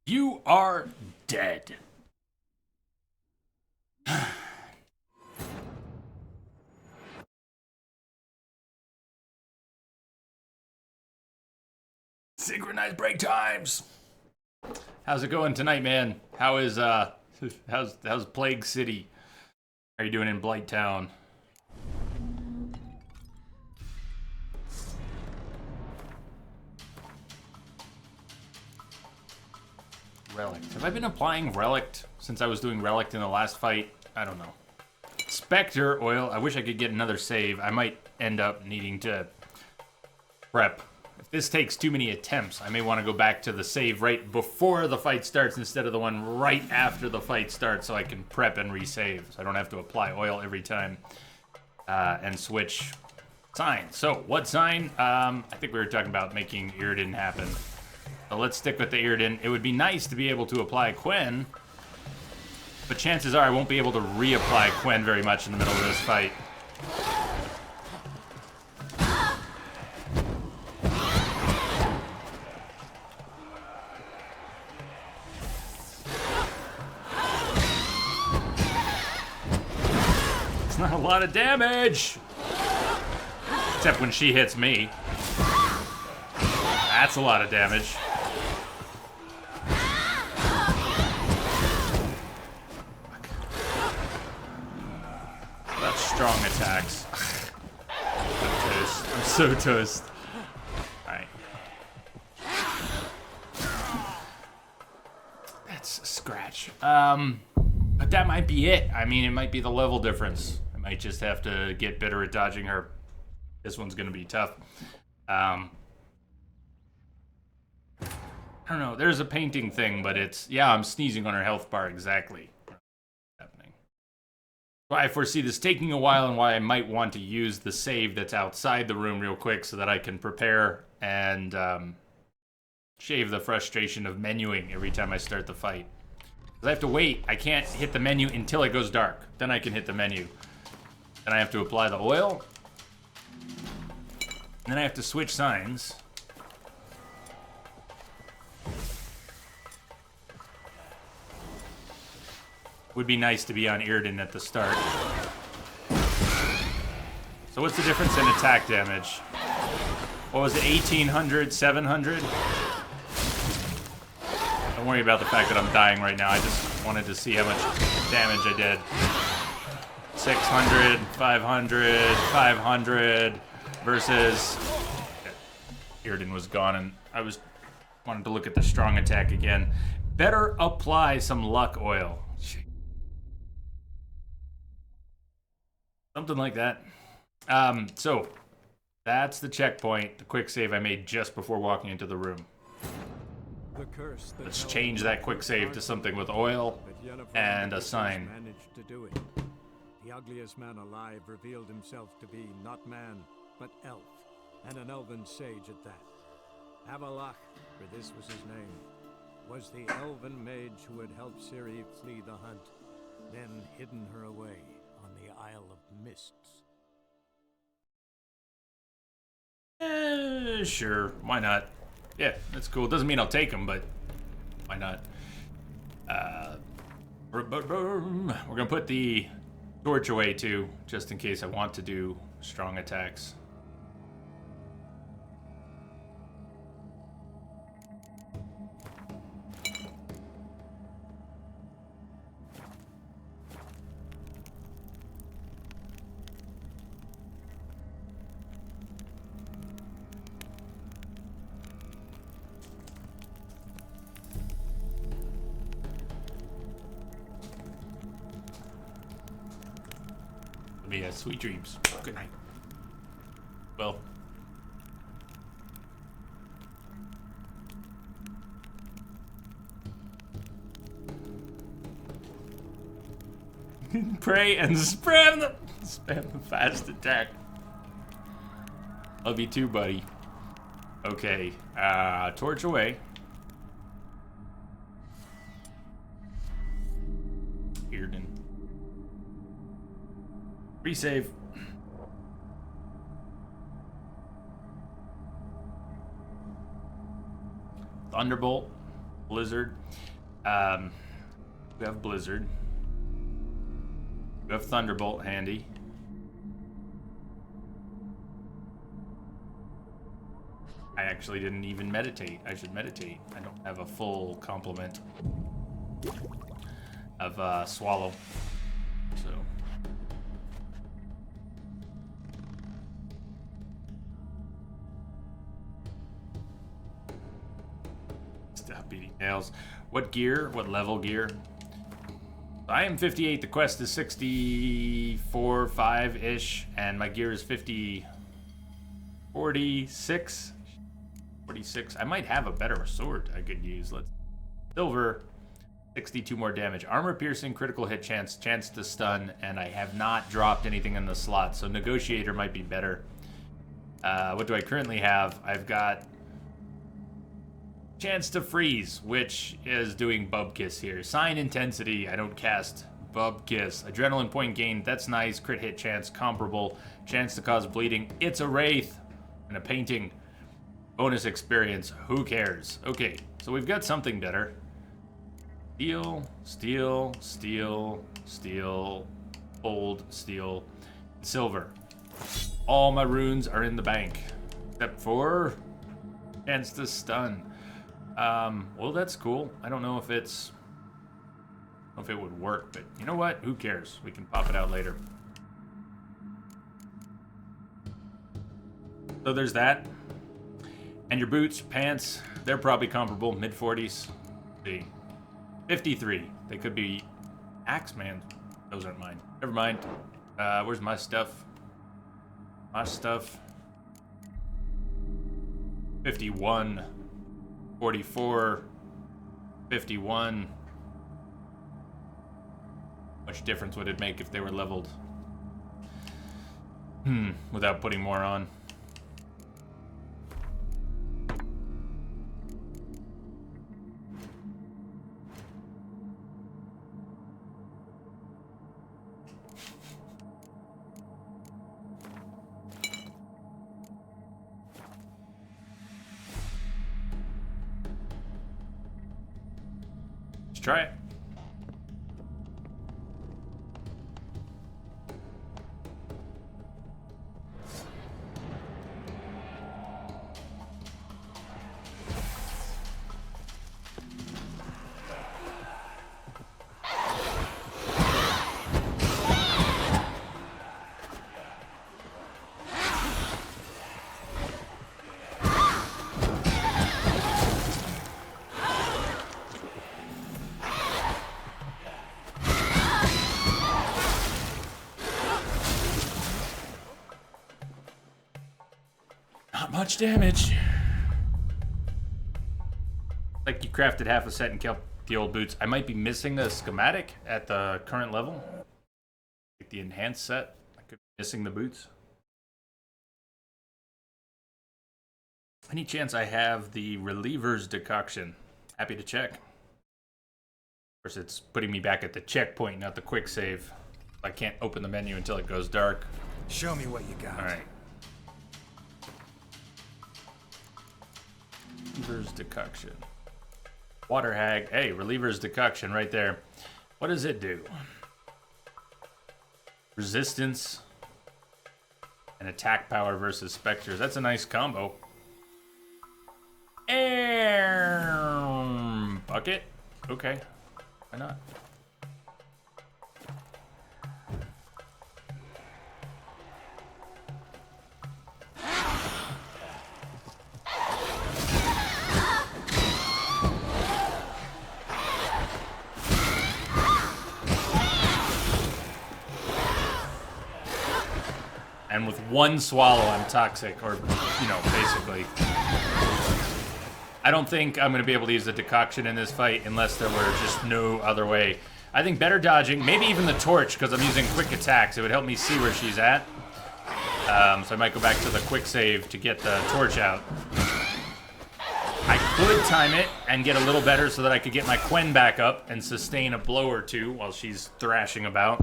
You are dead. Synchronized break times. How's it going tonight, man? How's Plague City? How are you doing in Blight Town? Relic. Have I been applying Relic since I was doing Relic in the last fight? I don't know. Spectre oil. I wish I could get another save. I might end up needing to prep. If this takes too many attempts, I may want to go back to the save right before the fight starts instead of the one right after the fight starts so I can prep and resave. So I don't have to apply oil every time and switch signs. So what sign? I think we were talking about making Iriden happen. So let's stick with the Iriden. It would be nice to be able to apply Quen, but chances are I won't be able to reapply Quen very much in the middle of this fight. It's not a lot of damage! Except when she hits me. That's a lot of damage. That's strong attacks. I'm toast. I'm so toast. Alright. That's a scratch. But that might be it. I mean, it might be the level difference. I might just have to get better at dodging her. This one's gonna be tough. I don't know. There's a painting thing, but it's... Yeah, I'm sneezing on her health bar exactly. Happening. Why I foresee this taking a while and why I might want to use the save that's outside the room real quick so that I can prepare and shave the frustration of menuing every time I start the fight. Because I have to wait. I can't hit the menu until it goes dark. Then I can hit the menu. Then I have to apply the oil. And then I have to switch signs. Would be nice to be on Iriden at the start. So what's the difference in attack damage? What was it, 1800, 700? Don't worry about the fact that I'm dying right now. I just wanted to see how much damage I did. 600, 500, 500 versus... Iriden was gone and I wanted to look at the strong attack again. Better apply some luck oil. Something like that. So, that's the checkpoint, the quick save I made just before walking into the room. Let's change that quick save to something with oil and a sign. The ugliest man alive revealed himself to be not man, but elf, and an elven sage at that. Avalach, for this was his name, was the elven mage who had helped Ciri flee the hunt, then hidden her away on the Isle of Mists. Sure, why not? Yeah, that's cool. Doesn't mean I'll take them, but why not? We're gonna put the torch away too, just in case I want to do strong attacks. Yeah, sweet dreams. Good night. Well. Pray and spam the fast attack. Love you too, buddy. Okay, torch away. Iriden. Resave. Thunderbolt. Blizzard. We have Blizzard. We have Thunderbolt handy. I actually didn't even meditate. I should meditate. I don't have a full complement of Swallow. So. Stop beating nails. What gear? What level gear? I am 58. The quest is 64, 5-ish, and my gear is 46. 46. I might have a better sword I could use. Let's silver. 62 more damage. Armor piercing, critical hit chance, chance to stun, and I have not dropped anything in the slot, so negotiator might be better. What do I currently have? I've got chance to freeze, which is doing Bub Kiss here. Sign intensity, I don't cast Bub Kiss. Adrenaline point gain, that's nice. Crit hit chance, comparable. Chance to cause bleeding, it's a wraith. And a painting. Bonus experience, who cares? Okay, so we've got something better. Steel, steel, steel, steel, old, steel, silver. All my runes are in the bank. Except for chance to stun. Well, that's cool. I don't know if it's... I don't know if it would work, but you know what? Who cares? We can pop it out later. So there's that. And your boots, pants, they're probably comparable, mid-40s. See. 53. They could be Axeman. Those aren't mine. Never mind. Where's my stuff? My stuff. 51. 44. 51. Much difference would it make if they were leveled? Without putting more on. Try it. Much damage. Like you crafted half a set and kept the old boots. I might be missing a schematic at the current level. Like the enhanced set. I could be missing the boots. Any chance I have the reliever's decoction? Happy to check. Of course, it's putting me back at the checkpoint, not the quick save. I can't open the menu until it goes dark. Show me what you got. All right. Reliever's decoction. Water hag. Hey, reliever's decoction right there. What does it do? Resistance and attack power versus specters. That's a nice combo. Bucket. Okay. Why not? And with one swallow, I'm toxic, or, you know, basically. I don't think I'm going to be able to use the decoction in this fight unless there were just no other way. I think better dodging, maybe even the torch, because I'm using quick attacks. It would help me see where she's at. So I might go back to the quick save to get the torch out. I could time it and get a little better so that I could get my Quen back up and sustain a blow or two while she's thrashing about.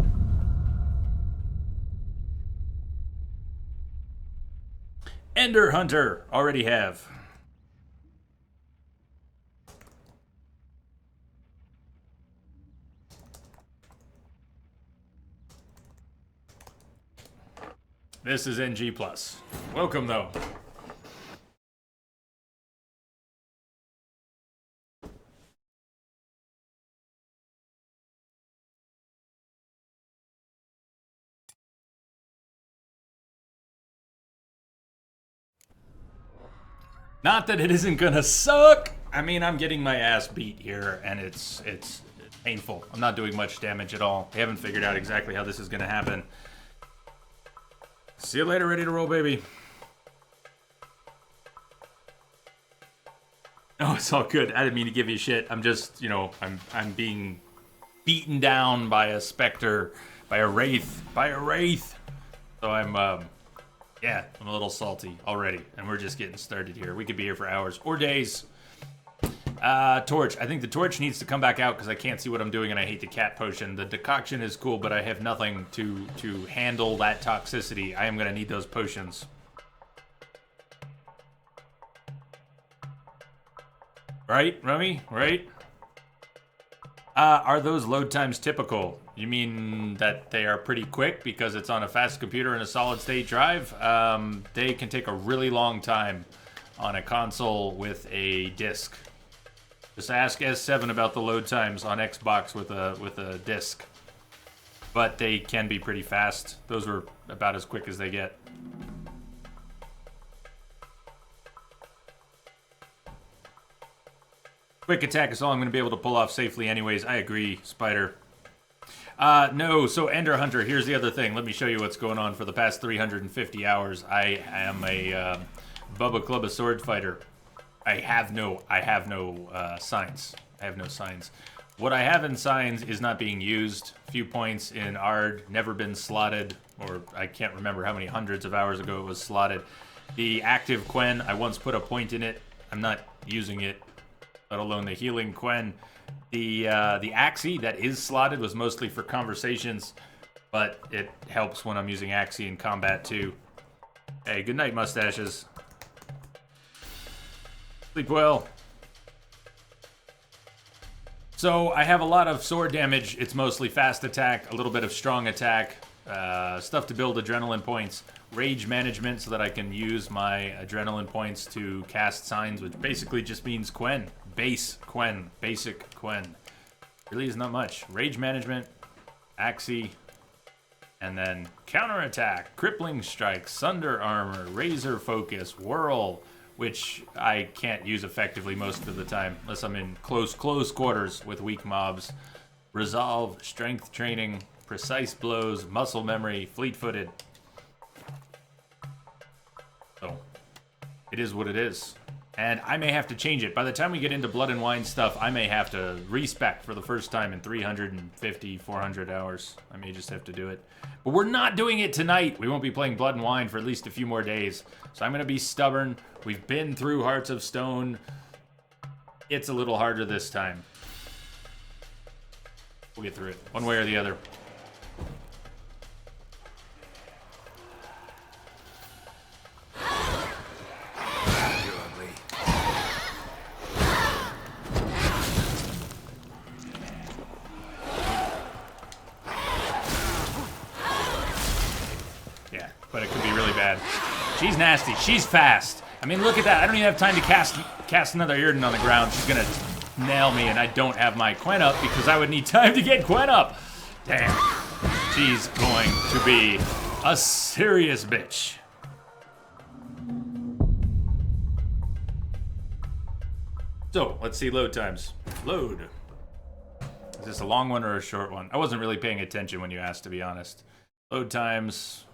Ender Hunter, already have. This is NG+. Welcome, though. Not that it isn't gonna suck. I mean, I'm getting my ass beat here, and it's painful. I'm not doing much damage at all. I haven't figured out exactly how this is gonna happen. See you later, ready to roll, baby. Oh, it's all good. I didn't mean to give you shit. I'm just, you know, I'm being beaten down by a specter, by a wraith. So yeah, I'm a little salty already, and we're just getting started here. We could be here for hours or days. Torch. I think the torch needs to come back out because I can't see what I'm doing, and I hate the cat potion. The decoction is cool, but I have nothing to handle that toxicity. I am going to need those potions. Right, Rummy? Right? Are those load times typical? You mean that they are pretty quick because it's on a fast computer and a solid-state drive? They can take a really long time on a console with a disc. Just ask S7 about the load times on Xbox with a disc. But they can be pretty fast. Those are about as quick as they get. Quick attack is all I'm going to be able to pull off safely anyways. I agree, Spider. No, so Ender Hunter, here's the other thing. Let me show you what's going on for the past 350 hours. I am a Bubba Clubba sword fighter. I have no signs. I have no signs. What I have in signs is not being used. Few points in Ard, never been slotted, or I can't remember how many hundreds of hours ago it was slotted. The active Quen, I once put a point in it. I'm not using it, let alone the healing Quen. The Axie that is slotted was mostly for conversations, but it helps when I'm using Axie in combat too. Hey, good night, mustaches. Sleep well. So I have a lot of sword damage. It's mostly fast attack, a little bit of strong attack, stuff to build adrenaline points, rage management so that I can use my adrenaline points to cast signs, which basically just means Quen. Base Quen. Basic Quen. Really is not much. Rage management, Axie, and then counterattack, crippling strike, sunder armor, razor focus, whirl, which I can't use effectively most of the time unless I'm in close quarters with weak mobs. Resolve, strength training, precise blows, muscle memory, fleet-footed. So, it is what it is. And I may have to change it. By the time we get into Blood and Wine stuff, I may have to respec for the first time in 350, 400 hours. I may just have to do it. But we're not doing it tonight. We won't be playing Blood and Wine for at least a few more days. So I'm going to be stubborn. We've been through Hearts of Stone. It's a little harder this time. We'll get through it, one way or the other. But it could be really bad. She's nasty. She's fast. I mean, look at that. I don't even have time to cast another Irden on the ground. She's gonna nail me, and I don't have my Quen up because I would need time to get Quen up. Damn. She's going to be a serious bitch. So, let's see load times. Load. Is this a long one or a short one? I wasn't really paying attention when you asked, to be honest. Load times.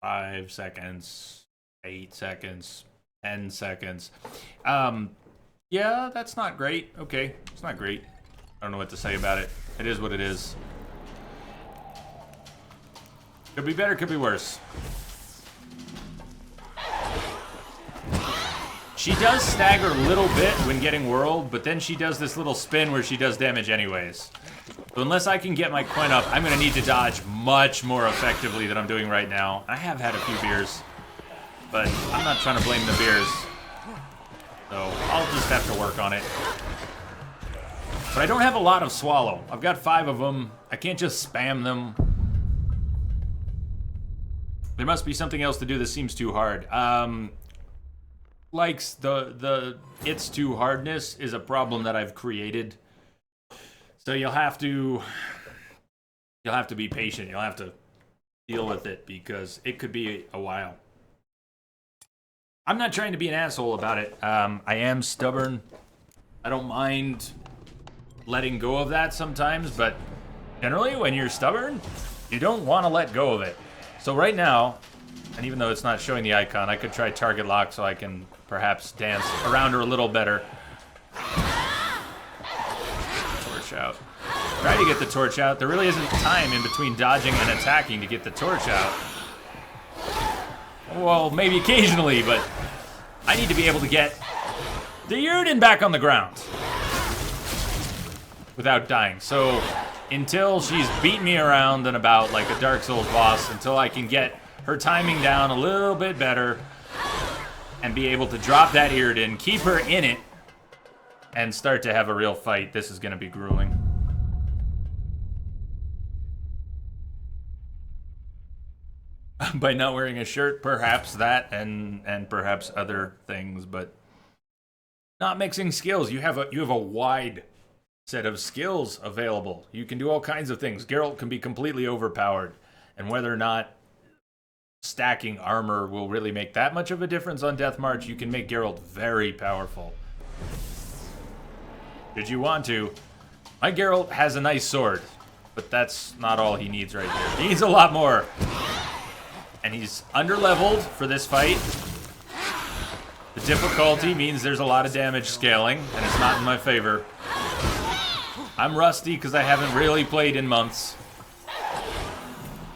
5 seconds, 8 seconds, 10 seconds. Yeah, that's not great. Okay, it's not great. I don't know what to say about it. It is what it is. Could be better, could be worse. She does stagger a little bit when getting whirled, but then she does this little spin where she does damage anyways. So unless I can get my Quen up, I'm going to need to dodge much more effectively than I'm doing right now. I have had a few beers, but I'm not trying to blame the beers. So I'll just have to work on it. But I don't have a lot of swallow. I've got 5 of them. I can't just spam them. There must be something else to do. This seems too hard. Likes the it's too hardness is a problem that I've created. So you'll have to be patient. You'll have to deal with it because it could be a while. I'm not trying to be an asshole about it. I am stubborn. I don't mind letting go of that sometimes, but generally when you're stubborn, you don't want to let go of it. So right now, and even though it's not showing the icon, I could try target lock so I can perhaps dance around her a little better. Torch out. Try to get the torch out. There really isn't time in between dodging and attacking to get the torch out. Well, maybe occasionally, but I need to be able to get the Yrden back on the ground without dying. So until she's beat me around and about like a Dark Souls boss, until I can get her timing down a little bit better and be able to drop that Yrden, keep her in it, and start to have a real fight, this is going to be grueling. By not wearing a shirt, perhaps that, and perhaps other things, but not mixing skills. You have a wide set of skills available. You can do all kinds of things. Geralt can be completely overpowered, and whether or not stacking armor will really make that much of a difference on Death March, you can make Geralt very powerful. Did you want to? My Geralt has a nice sword, but that's not all he needs right here. He needs a lot more. And he's under-leveled for this fight. The difficulty means there's a lot of damage scaling, and it's not in my favor. I'm rusty because I haven't really played in months.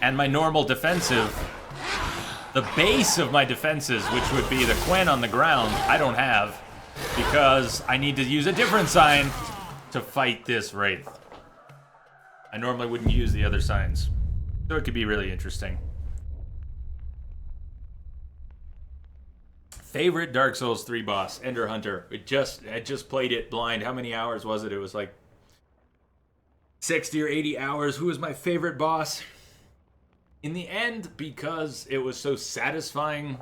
And my normal defensive, the base of my defenses, which would be the Quen on the ground, I don't have, because I need to use a different sign to fight this Wraith. I normally wouldn't use the other signs. So it could be really interesting. Favorite Dark Souls 3 boss, Ender Hunter. I just played it blind. How many hours was it? It was like 60 or 80 hours. Who was my favorite boss? In the end, because it was so satisfying,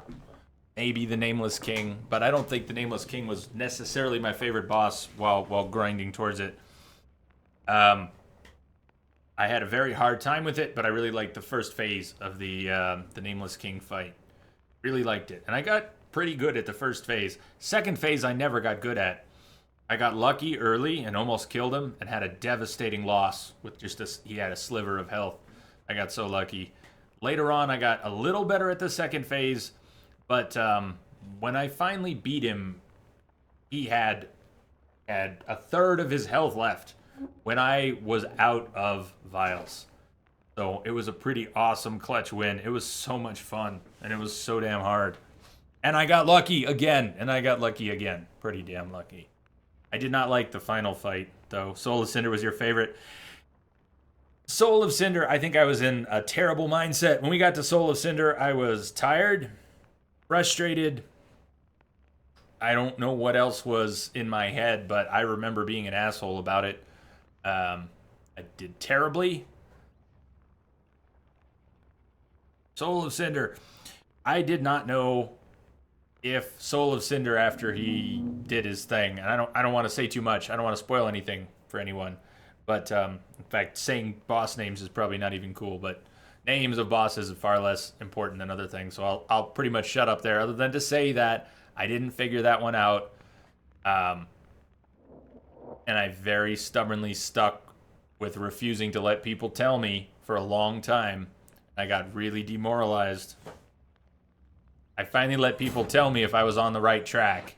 maybe the Nameless King, but I don't think the Nameless King was necessarily my favorite boss while grinding towards it. I had a very hard time with it, but I really liked the first phase of the Nameless King fight. Really liked it. And I got pretty good at the first phase. Second phase I never got good at. I got lucky early and almost killed him and had a devastating loss with he had a sliver of health. I got so lucky. Later on I got a little better at the second phase, but when I finally beat him, he had a third of his health left when I was out of vials. So it was a pretty awesome clutch win. It was so much fun, and it was so damn hard. And I got lucky again, and I got lucky again. Pretty damn lucky. I did not like the final fight, though. Soul of Cinder was your favorite. Soul of Cinder, I think I was in a terrible mindset. When we got to Soul of Cinder, I was tired, frustrated. I don't know what else was in my head, but I remember being an asshole about it. I did terribly. Soul of Cinder. I did not know if Soul of Cinder, after he did his thing, and I don't want to say too much. I don't want to spoil anything for anyone. But in fact, saying boss names is probably not even cool. But names of bosses are far less important than other things. So I'll pretty much shut up there, other than to say that I didn't figure that one out. And I very stubbornly stuck with refusing to let people tell me for a long time. I got really demoralized. I finally let people tell me if I was on the right track.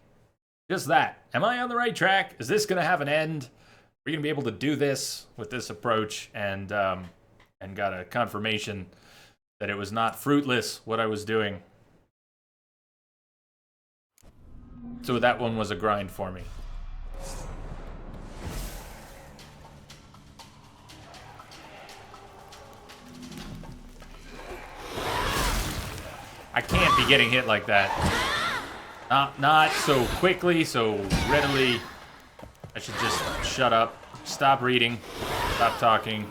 Just that. Am I on the right track? Is this going to have an end? Are we going to be able to do this with this approach? And got a confirmation that it was not fruitless, what I was doing. So that one was a grind for me. I can't be getting hit like that. Not so quickly, so readily. I should just shut up, stop reading, stop talking.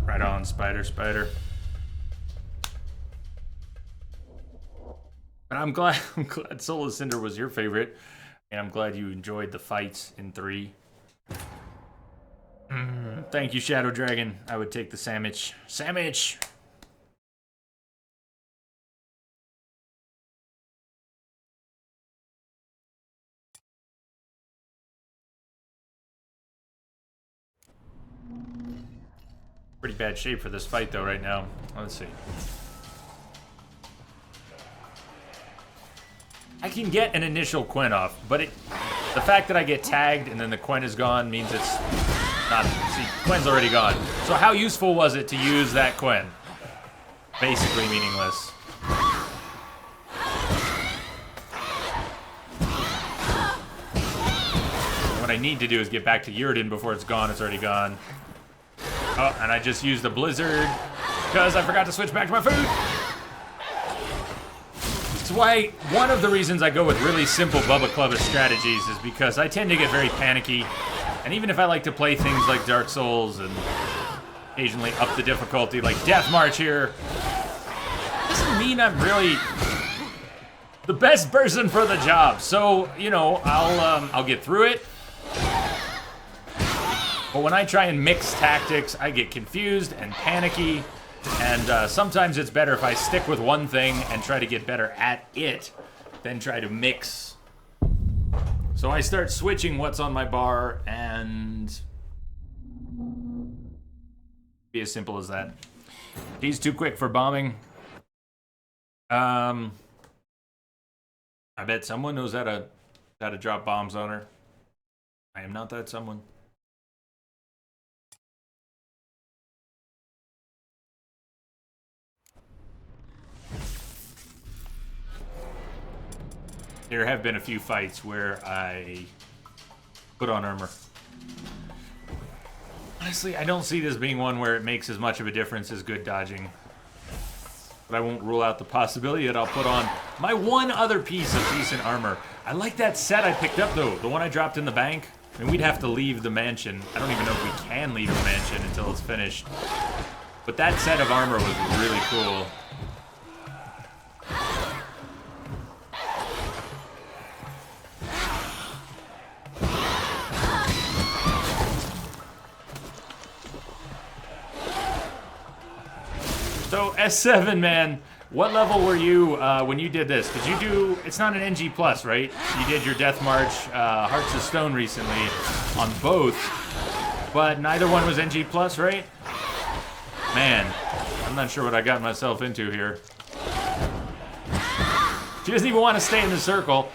Right on, Spider. But I'm glad Soul Cinder was your favorite, and I'm glad you enjoyed the fights in 3. Thank you, Shadow Dragon. I would take the sandwich. Sandwich! Pretty bad shape for this fight, though, right now. Let's see. I can get an initial Quen off, but the fact that I get tagged and then the Quen is gone means it's not... See, Quen's already gone. So how useful was it to use that Quen? Basically meaningless. What I need to do is get back to Yrden before it's gone. It's already gone. Oh, and I just used the Blizzard because I forgot to switch back to my food. That's why one of the reasons I go with really simple Bubba Clubbish strategies is because I tend to get very panicky. And even if I like to play things like Dark Souls and occasionally up the difficulty like Death March here, doesn't mean I'm really the best person for the job. So, you know, I'll get through it. But when I try and mix tactics, I get confused and panicky. And sometimes it's better if I stick with one thing and try to get better at it than try to mix. So I start switching what's on my bar and be as simple as that. He's too quick for bombing. I bet someone knows how to drop bombs on her. I am not that someone. There have been a few fights where I put on armor. Honestly, I don't see this being one where it makes as much of a difference as good dodging. But I won't rule out the possibility that I'll put on my one other piece of decent armor. I like that set I picked up, though. The one I dropped in the bank. I mean, we'd have to leave the mansion. I don't even know if we can leave the mansion until it's finished. But that set of armor was really cool. So, S7, man, what level were you when you did this? Did you do, it's not an NG+, right? You did your Death March, Hearts of Stone recently on both, but neither one was NG+, right? Man, I'm not sure what I got myself into here. She doesn't even want to stay in the circle.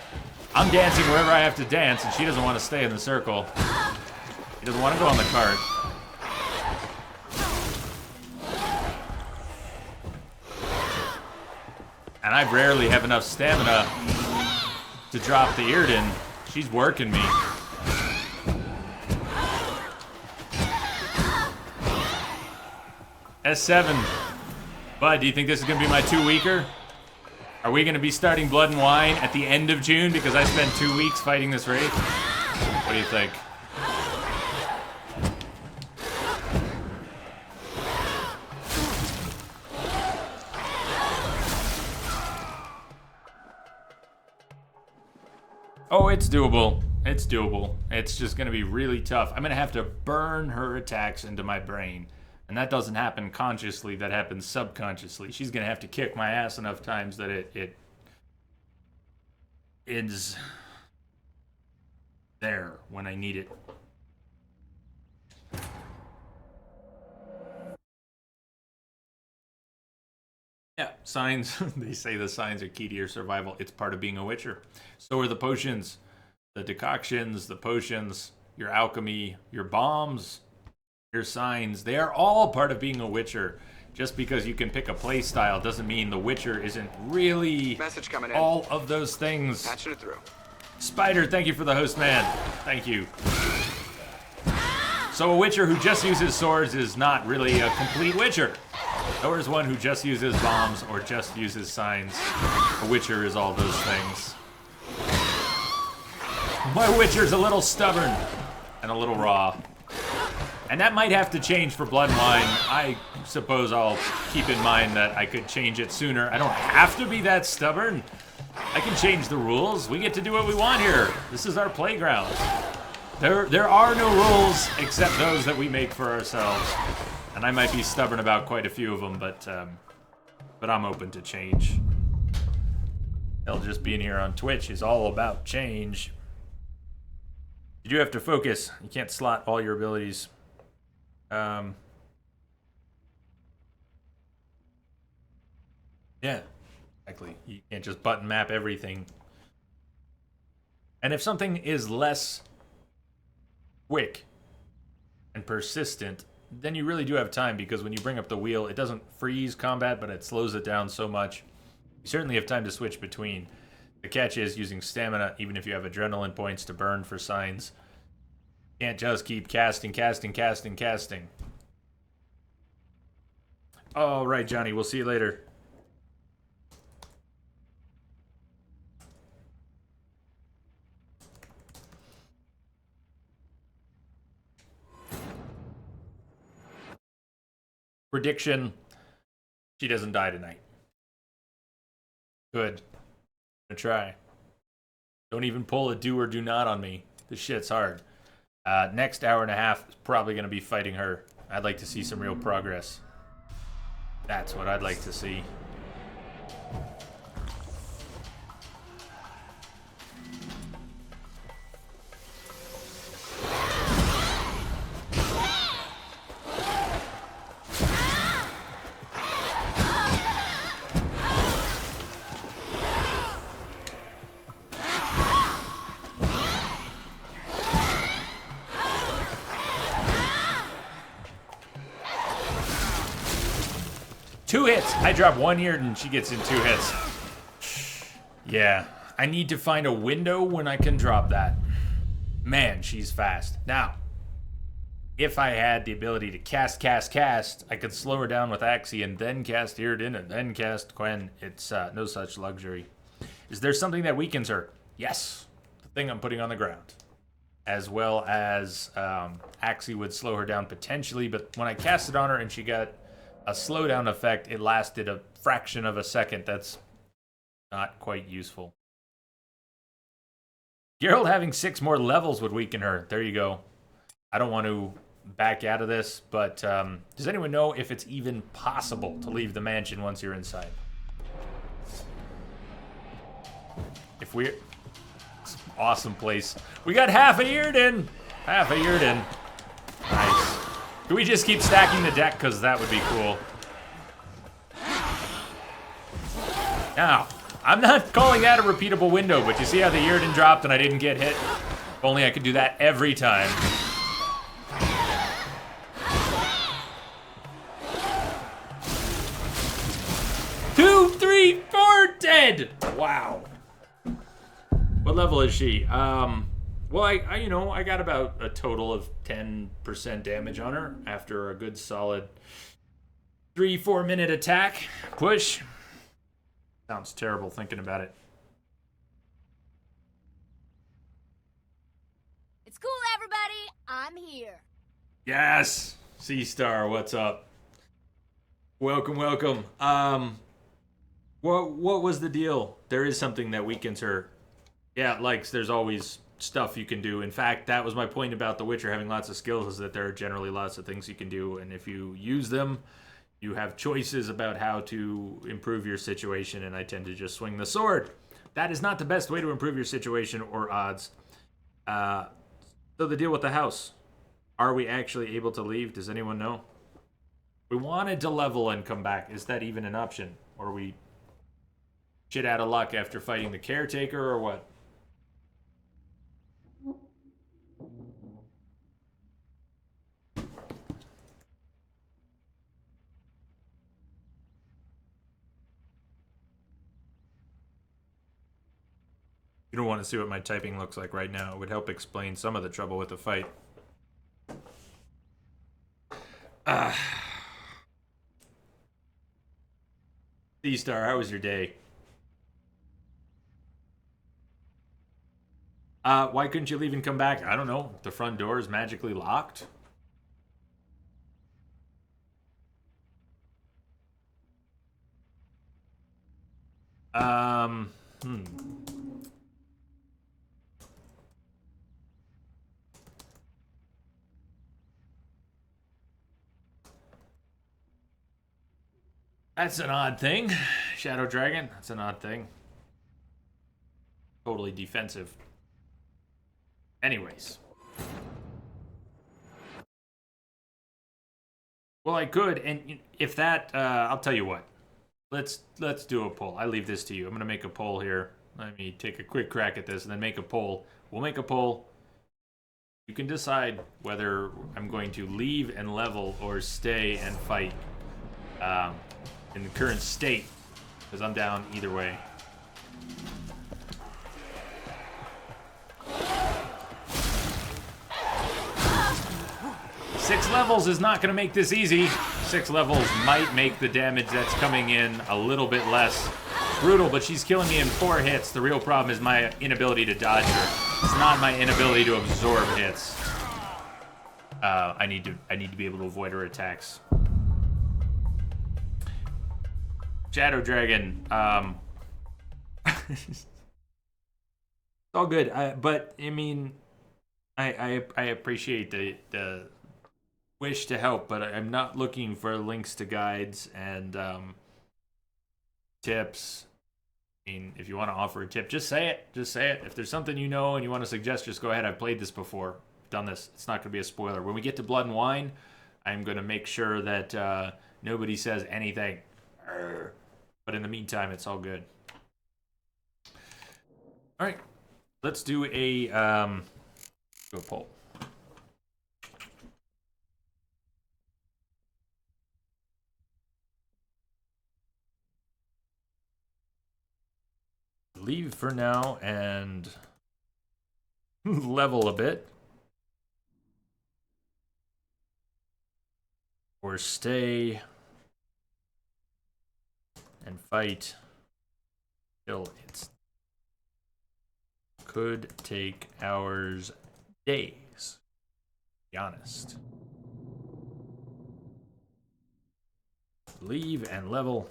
I'm dancing wherever I have to dance, and she doesn't want to stay in the circle. She doesn't want to go on the cart. And I rarely have enough stamina to drop the Yrden. She's working me. S7. Bud, do you think this is going to be my 2-weeker? Are we going to be starting Blood and Wine at the end of June because I spent 2 weeks fighting this wraith? What do you think? Oh, it's doable. It's doable. It's just going to be really tough. I'm going to have to burn her attacks into my brain. And that doesn't happen consciously. That happens subconsciously. She's going to have to kick my ass enough times that it is there when I need it. Yeah, signs. They say the signs are key to your survival. It's part of being a Witcher. So are the potions, the decoctions, the potions, your alchemy, your bombs, your signs. They are all part of being a Witcher. Just because you can pick a play style doesn't mean the Witcher isn't really Message coming in. all of those things. Patching it through. Spider, thank you for the host, man. Thank you. So a Witcher who just uses swords is not really a complete Witcher. Nor is one who just uses bombs or just uses signs. A Witcher is all those things. My Witcher's a little stubborn and a little raw. And that might have to change for Blood and Wine. I suppose I'll keep in mind that I could change it sooner. I don't have to be that stubborn. I can change the rules. We get to do what we want here. This is our playground. There are no rules except those that we make for ourselves. And I might be stubborn about quite a few of them, but I'm open to change. Hell, just being here on Twitch is all about change. You do have to focus. You can't slot all your abilities. Yeah, exactly. You can't just button map everything. And if something is less quick and persistent, then you really do have time, because when you bring up the wheel, it doesn't freeze combat, but it slows it down so much. You certainly have time to switch between. The catch is using stamina, even if you have adrenaline points to burn for signs. You can't just keep casting. All right, Johnny, we'll see you later. Prediction, she doesn't die tonight. Good. I'm gonna try. Don't even pull a do or do not on me. This shit's hard. Next hour and a half is probably gonna be fighting her. I'd like to see some real progress. That's what I'd like to see. Two hits. I drop one here and she gets in 2 hits. Yeah, I need to find a window when I can drop that. Man, she's fast. Now, if I had the ability to cast, I could slow her down with Axie and then cast Iriden and then cast Quen. It's no such luxury. Is there something that weakens her? Yes. The thing I'm putting on the ground. As well as Axie would slow her down potentially, but when I cast it on her and she got a slowdown effect, it lasted a fraction of a second. That's not quite useful. Geralt having 6 more levels would weaken her. There you go. I don't want to back out of this, but does anyone know if it's even possible to leave the mansion once you're inside? If we're... Awesome place. We got half a Iriden! Half a Iriden. Nice. Can we just keep stacking the deck? Because that would be cool. Now, I'm not calling that a repeatable window, but you see how the Iriden dropped and I didn't get hit? If only I could do that every time. Two, three, four, dead! Wow. What level is she? Well, I got about a total of 10% damage on her after a good solid 3-4 minute attack. Push. Sounds terrible thinking about it. It's cool, everybody. I'm here. Yes! C-Star, what's up? Welcome, welcome. What was the deal? There is something that weakens her. Yeah, there's always stuff you can do. In fact, that was my point about The Witcher having lots of skills, is that there are generally lots of things you can do, and if you use them, you have choices about how to improve your situation, and I tend to just swing the sword. That is not the best way to improve your situation or odds. So the deal with the house. Are we actually able to leave? Does anyone know? We wanted to level and come back. Is that even an option? Or are we shit out of luck after fighting the caretaker, or what? You don't want to see what my typing looks like right now. It would help explain some of the trouble with the fight. C-Star, how was your day? Why couldn't you leave and come back? I don't know. The front door is magically locked. Hmm. That's an odd thing. Shadow Dragon, that's an odd thing. Totally defensive. Anyways. Well, I could, and if that, I'll tell you what. Let's do a poll. I leave this to you. I'm gonna make a poll here. Let me take a quick crack at this and then make a poll. We'll make a poll. You can decide whether I'm going to leave and level or stay and fight in the current state, because I'm down either way. Six levels is not going to make this easy. 6 levels might make the damage that's coming in a little bit less brutal, but she's killing me in 4 hits. The real problem is my inability to dodge her. It's not my inability to absorb hits. I need to be able to avoid her attacks. Shadow Dragon. It's all good. But I mean, I appreciate the wish to help, but I'm not looking for links to guides and tips. I mean, if you want to offer a tip, just say it. Just say it. If there's something you know and you want to suggest, just go ahead. I've played this before. Done this. It's not going to be a spoiler. When we get to Blood and Wine, I'm going to make sure that nobody says anything. But in the meantime, it's all good. All right. Let's do a poll. Leave for now and level a bit. Or stay and fight till it's could take hours, days, to be honest. Leave and level.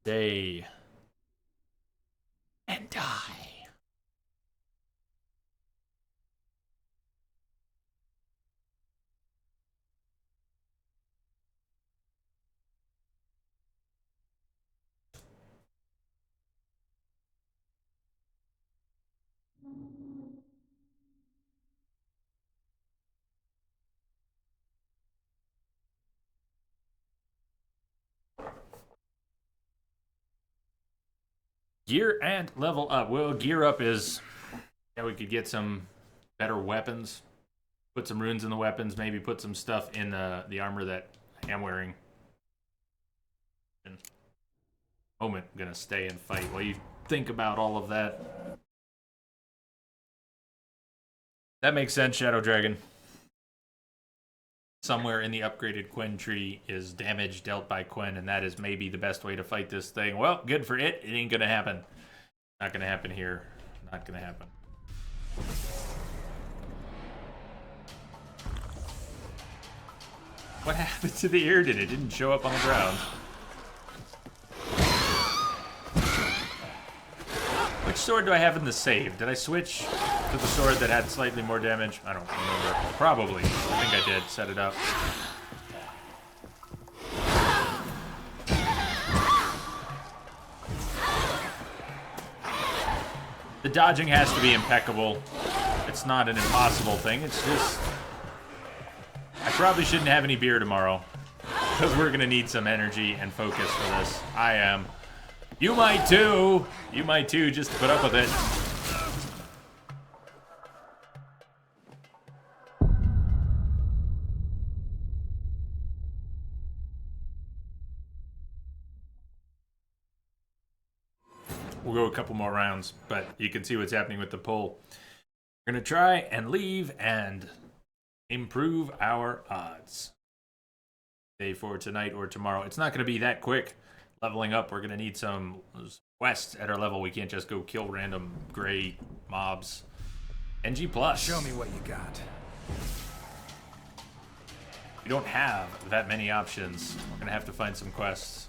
Stay and die. Gear and level up. Well, gear up is, yeah, we could get some better weapons. Put some runes in the weapons. Maybe put some stuff in the armor that I am wearing. In a moment, I'm going to stay and fight while you think about all of that. That makes sense, Shadow Dragon. Somewhere in the upgraded Quen tree is damage dealt by Quen, and that is maybe the best way to fight this thing. Well, good for it. It ain't gonna happen. Not gonna happen here. Not gonna happen. What happened to the Yrden? It didn't show up on the ground. Which sword do I have in the save? Did I switch to the sword that had slightly more damage? I don't remember. Probably. I think I did. Set it up. The dodging has to be impeccable. It's not an impossible thing. It's just... I probably shouldn't have any beer tomorrow, because we're going to need some energy and focus for this. I am. You might too. You might too, just to put up with it. We'll go a couple more rounds, but you can see what's happening with the poll. We're going to try and leave and improve our odds. Day for tonight or tomorrow. It's not going to be that quick. Leveling up, we're going to need some quests at our level. We can't just go kill random gray mobs. NG+. Show me what you got. We don't have that many options. We're going to have to find some quests.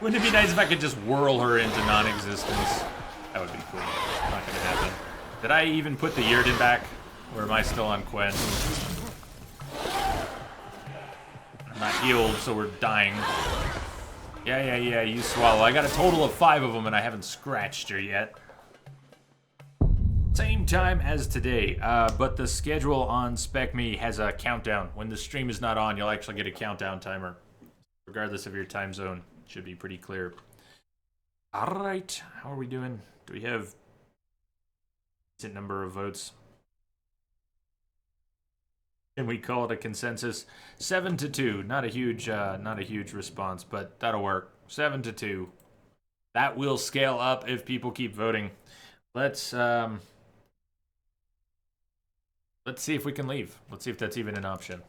Wouldn't it be nice if I could just whirl her into non-existence? That would be cool. Not gonna happen. Did I even put the Yurden back? Or am I still on Quen? I'm not healed, so we're dying. Yeah, you swallow. I got a total of 5 of them and I haven't scratched her yet. Same time as today, but the schedule on SpecMe has a countdown. When the stream is not on, you'll actually get a countdown timer. Regardless of your time zone. Should be pretty clear. Alright, how are we doing? Do we have a decent number of votes? Can we call it a consensus? 7-2. Not a huge response, but that'll work. 7-2. That will scale up if people keep voting. Let's see if we can leave. Let's see if that's even an option.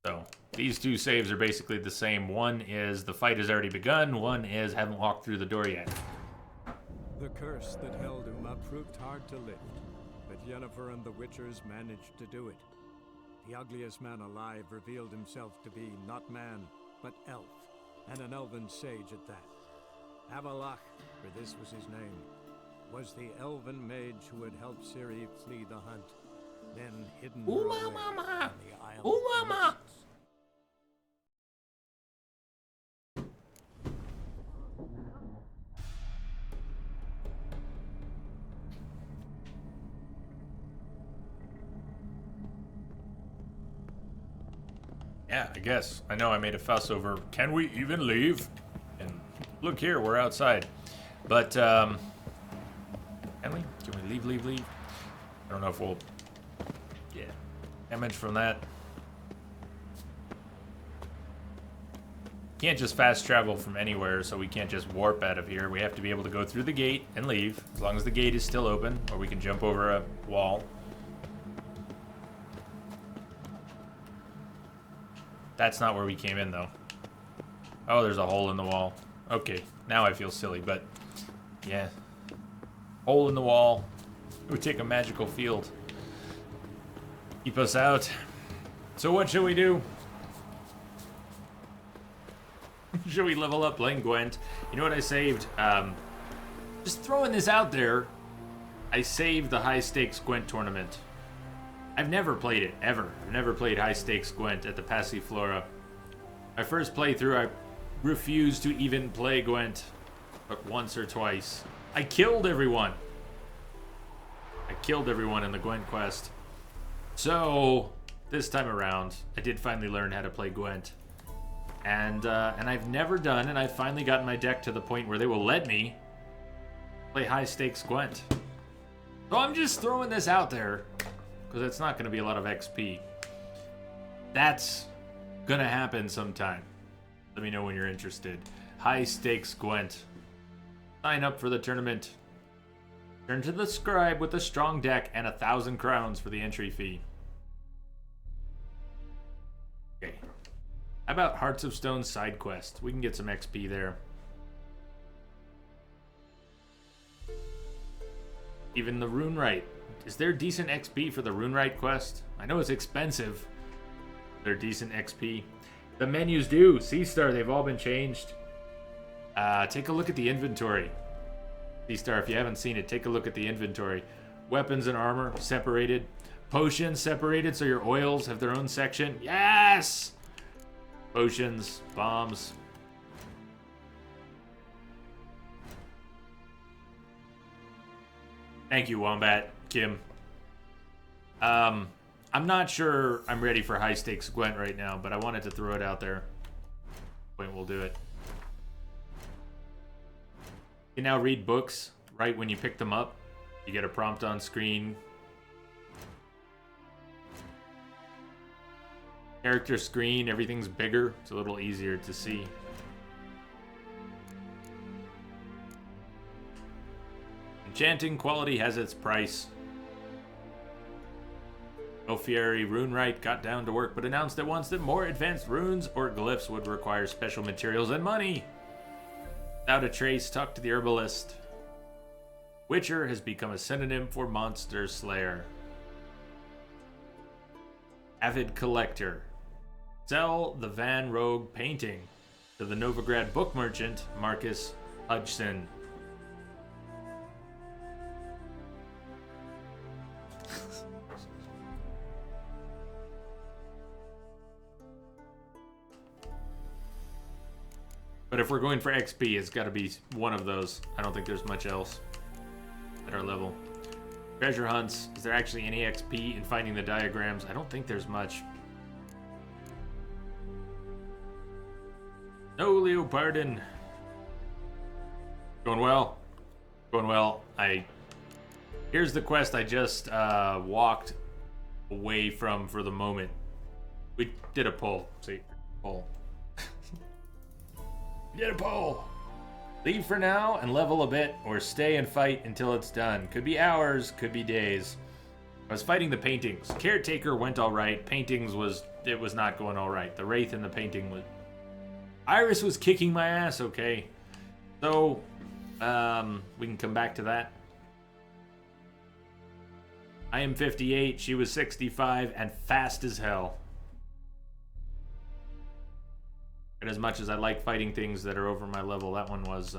So, these 2 saves are basically the same. One is the fight has already begun. One is haven't walked through the door yet. The curse that held Uma proved hard to lift, but Yennefer and the Witchers managed to do it. The ugliest man alive revealed himself to be not man, but elf, and an elven sage at that. Avalach, for this was his name, was the elven mage who had helped Ciri flee the hunt, then hidden her away on the Isle of Innocence. Yeah, I guess. I know I made a fuss over, can we even leave? And look here, we're outside. But, can we? Can we leave? I don't know if we'll... Yeah. Damage from that. Can't just fast travel from anywhere, so we can't just warp out of here. We have to be able to go through the gate and leave, as long as the gate is still open, or we can jump over a wall. That's not where we came in, though. Oh, there's a hole in the wall. Okay, now I feel silly, but... Yeah. Hole in the wall. It would take a magical field. Keep us out. So what should we do? Should we level up playing Gwent? You know what I saved? Just throwing this out there. I saved the high-stakes Gwent tournament. I've never played it, ever. I've never played high-stakes Gwent at the Passiflora. My first playthrough, I refused to even play Gwent, but once or twice. I killed everyone. I killed everyone in the Gwent quest. So, this time around, I did finally learn how to play Gwent. And I've never done, and I've finally gotten my deck to the point where they will let me play high-stakes Gwent. So I'm just throwing this out there, because it's not going to be a lot of XP. That's going to happen sometime. Let me know when you're interested. High-stakes Gwent. Sign up for the tournament. Turn to the scribe with a strong deck and 1,000 crowns for the entry fee. Okay. How about Hearts of Stone side quest? We can get some XP there. Even the Runewright. Is there decent XP for the Runewright quest? I know it's expensive. They're decent XP. The menus do. C-Star, they've all been changed. Take a look at the inventory. C-Star, if you haven't seen it, take a look at the inventory. Weapons and armor separated. Potions separated so your oils have their own section. Yes! Potions, bombs. Thank you, Wombat, Kim. I'm not sure I'm ready for high stakes Gwent right now, but I wanted to throw it out there. Point we'll do it. You can now read books right when you pick them up. You get a prompt on screen. Character screen, everything's bigger. It's a little easier to see. Enchanting quality has its price. Ofieri Runewright got down to work, but announced at once that more advanced runes or glyphs would require special materials and money. Without a trace, talk to the herbalist. Witcher has become a synonym for monster slayer. Avid collector. Sell the Van Rogue painting to the Novigrad book merchant, Marcus Hudson. But if we're going for XP, it's got to be one of those. I don't think there's much else at our level. Treasure hunts. Is there actually any XP in finding the diagrams? I don't think there's much. No, Leopardin. Going well. Going well. Here's the quest I just walked away from for the moment. We did a poll. See? Poll. Did a poll. Leave for now and level a bit, or stay and fight until it's done. Could be hours, could be days. I was fighting the paintings. Caretaker went alright. Paintings was not going alright. The Wraith in the painting was... Iris was kicking my ass, okay. So, we can come back to that. I am 58, she was 65, and fast as hell. And as much as I like fighting things that are over my level, that one was,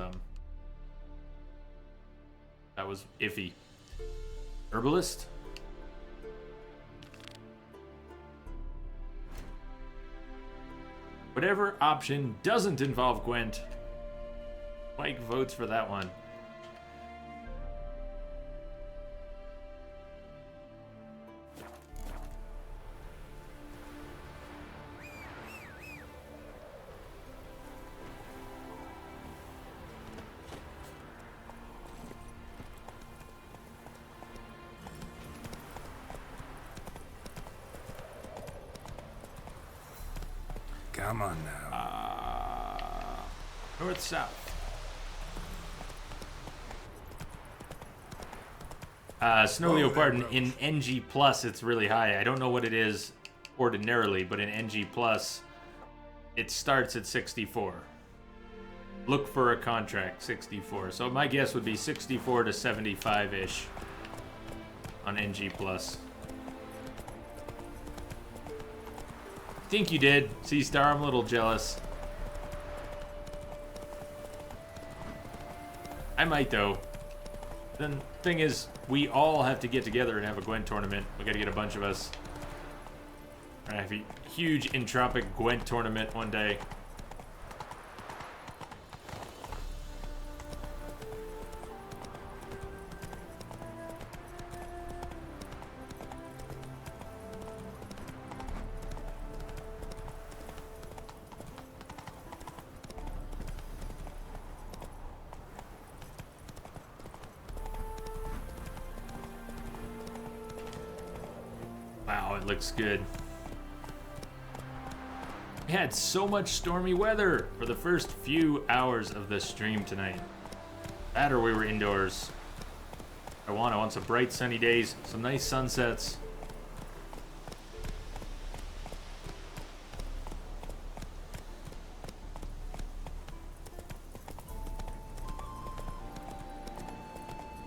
that was iffy. Herbalist? Whatever option doesn't involve Gwent. Mike votes for that one. Come on now. North south. Snow Leopardin in NG Plus, it's really high. I don't know what it is ordinarily, but in NG Plus, it starts at 64. Look for a contract, 64. So my guess would be 64 to 75-ish on NG Plus. Think you did, C-Star. I'm a little jealous. I might, though. The thing is, we all have to get together and have a Gwent tournament. We gotta get a bunch of us. We're gonna have a huge entropic Gwent tournament one day. Wow, it looks good. We had so much stormy weather for the first few hours of the stream tonight. That or we were indoors. I want some bright sunny days, some nice sunsets.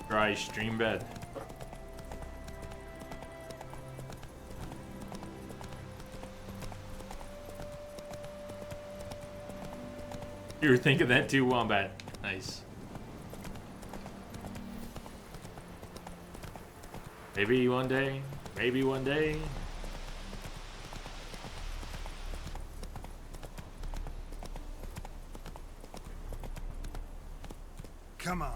Dry stream bed. You were thinking that too, Wombat. Nice. Maybe one day. Maybe one day. Come on.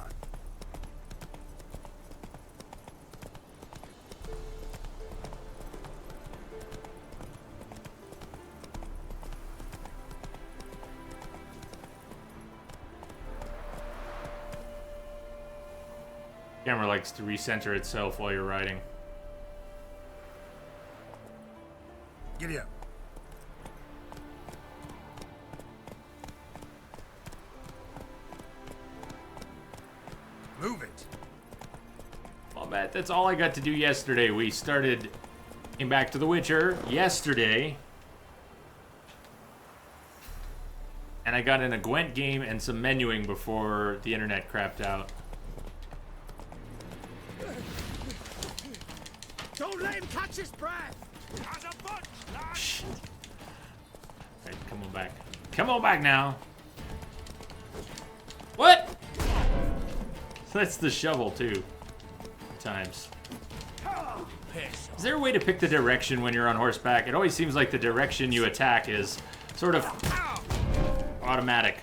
Camera likes to recenter itself while you're riding. Giddy up. Move it. Well, Matt, that's all I got to do yesterday. We came back to The Witcher yesterday. And I got in a Gwent game and some menuing before the internet crapped out. Don't let him catch his breath! Shit. Alright, come on back. Come on back now. What? That's the shovel, too. Times. Is there a way to pick the direction when you're on horseback? It always seems like the direction you attack is sort of automatic.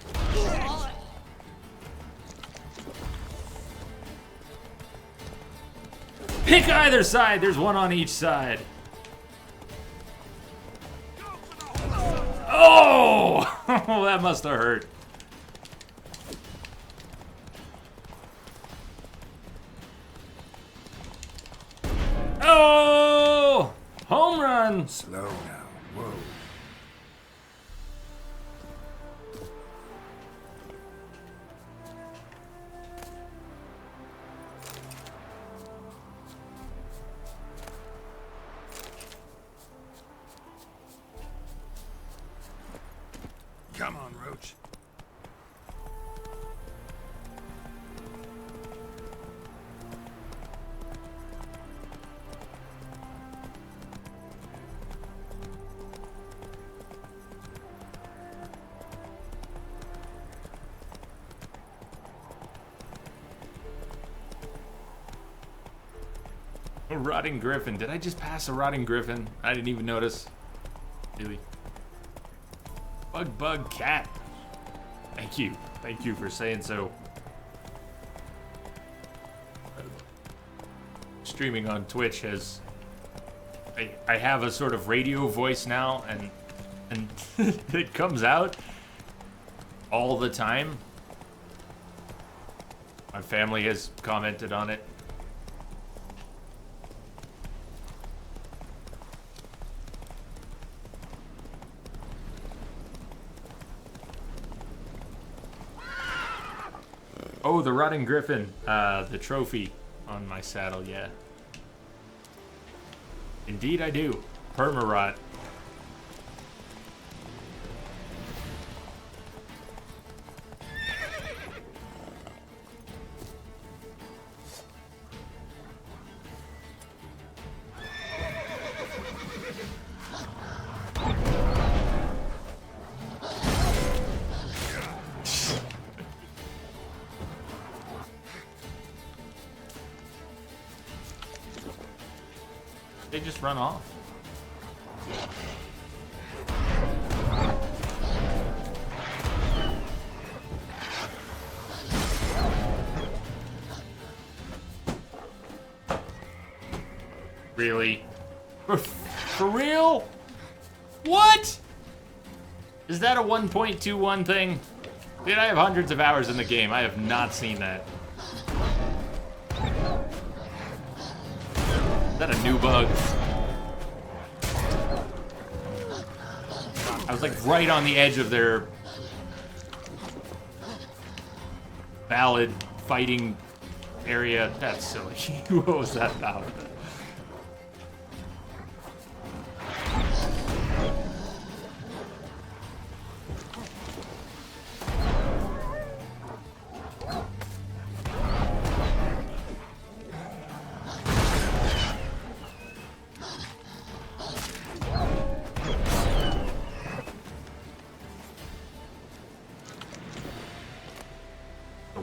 Pick either side! There's one on each side. Oh! That must have hurt. Oh! Home run! Slow now. Whoa. Come on, Roach. A rotting griffin. Did I just pass a rotting griffin? I didn't even notice. Really? Bug cat. Thank you. Thank you for saying so. Streaming on Twitch has... I have a sort of radio voice now, and it comes out all the time. My family has commented on it. Oh, the rotting griffin, the trophy on my saddle, yeah. Indeed I do. Perma-rot. They just run off. Really? For real? What? Is that a 1.21 thing? Dude, I have hundreds of hours in the game. I have not seen that. Is that a new bug? I was like right on the edge of their valid fighting area. That's silly. What was that about?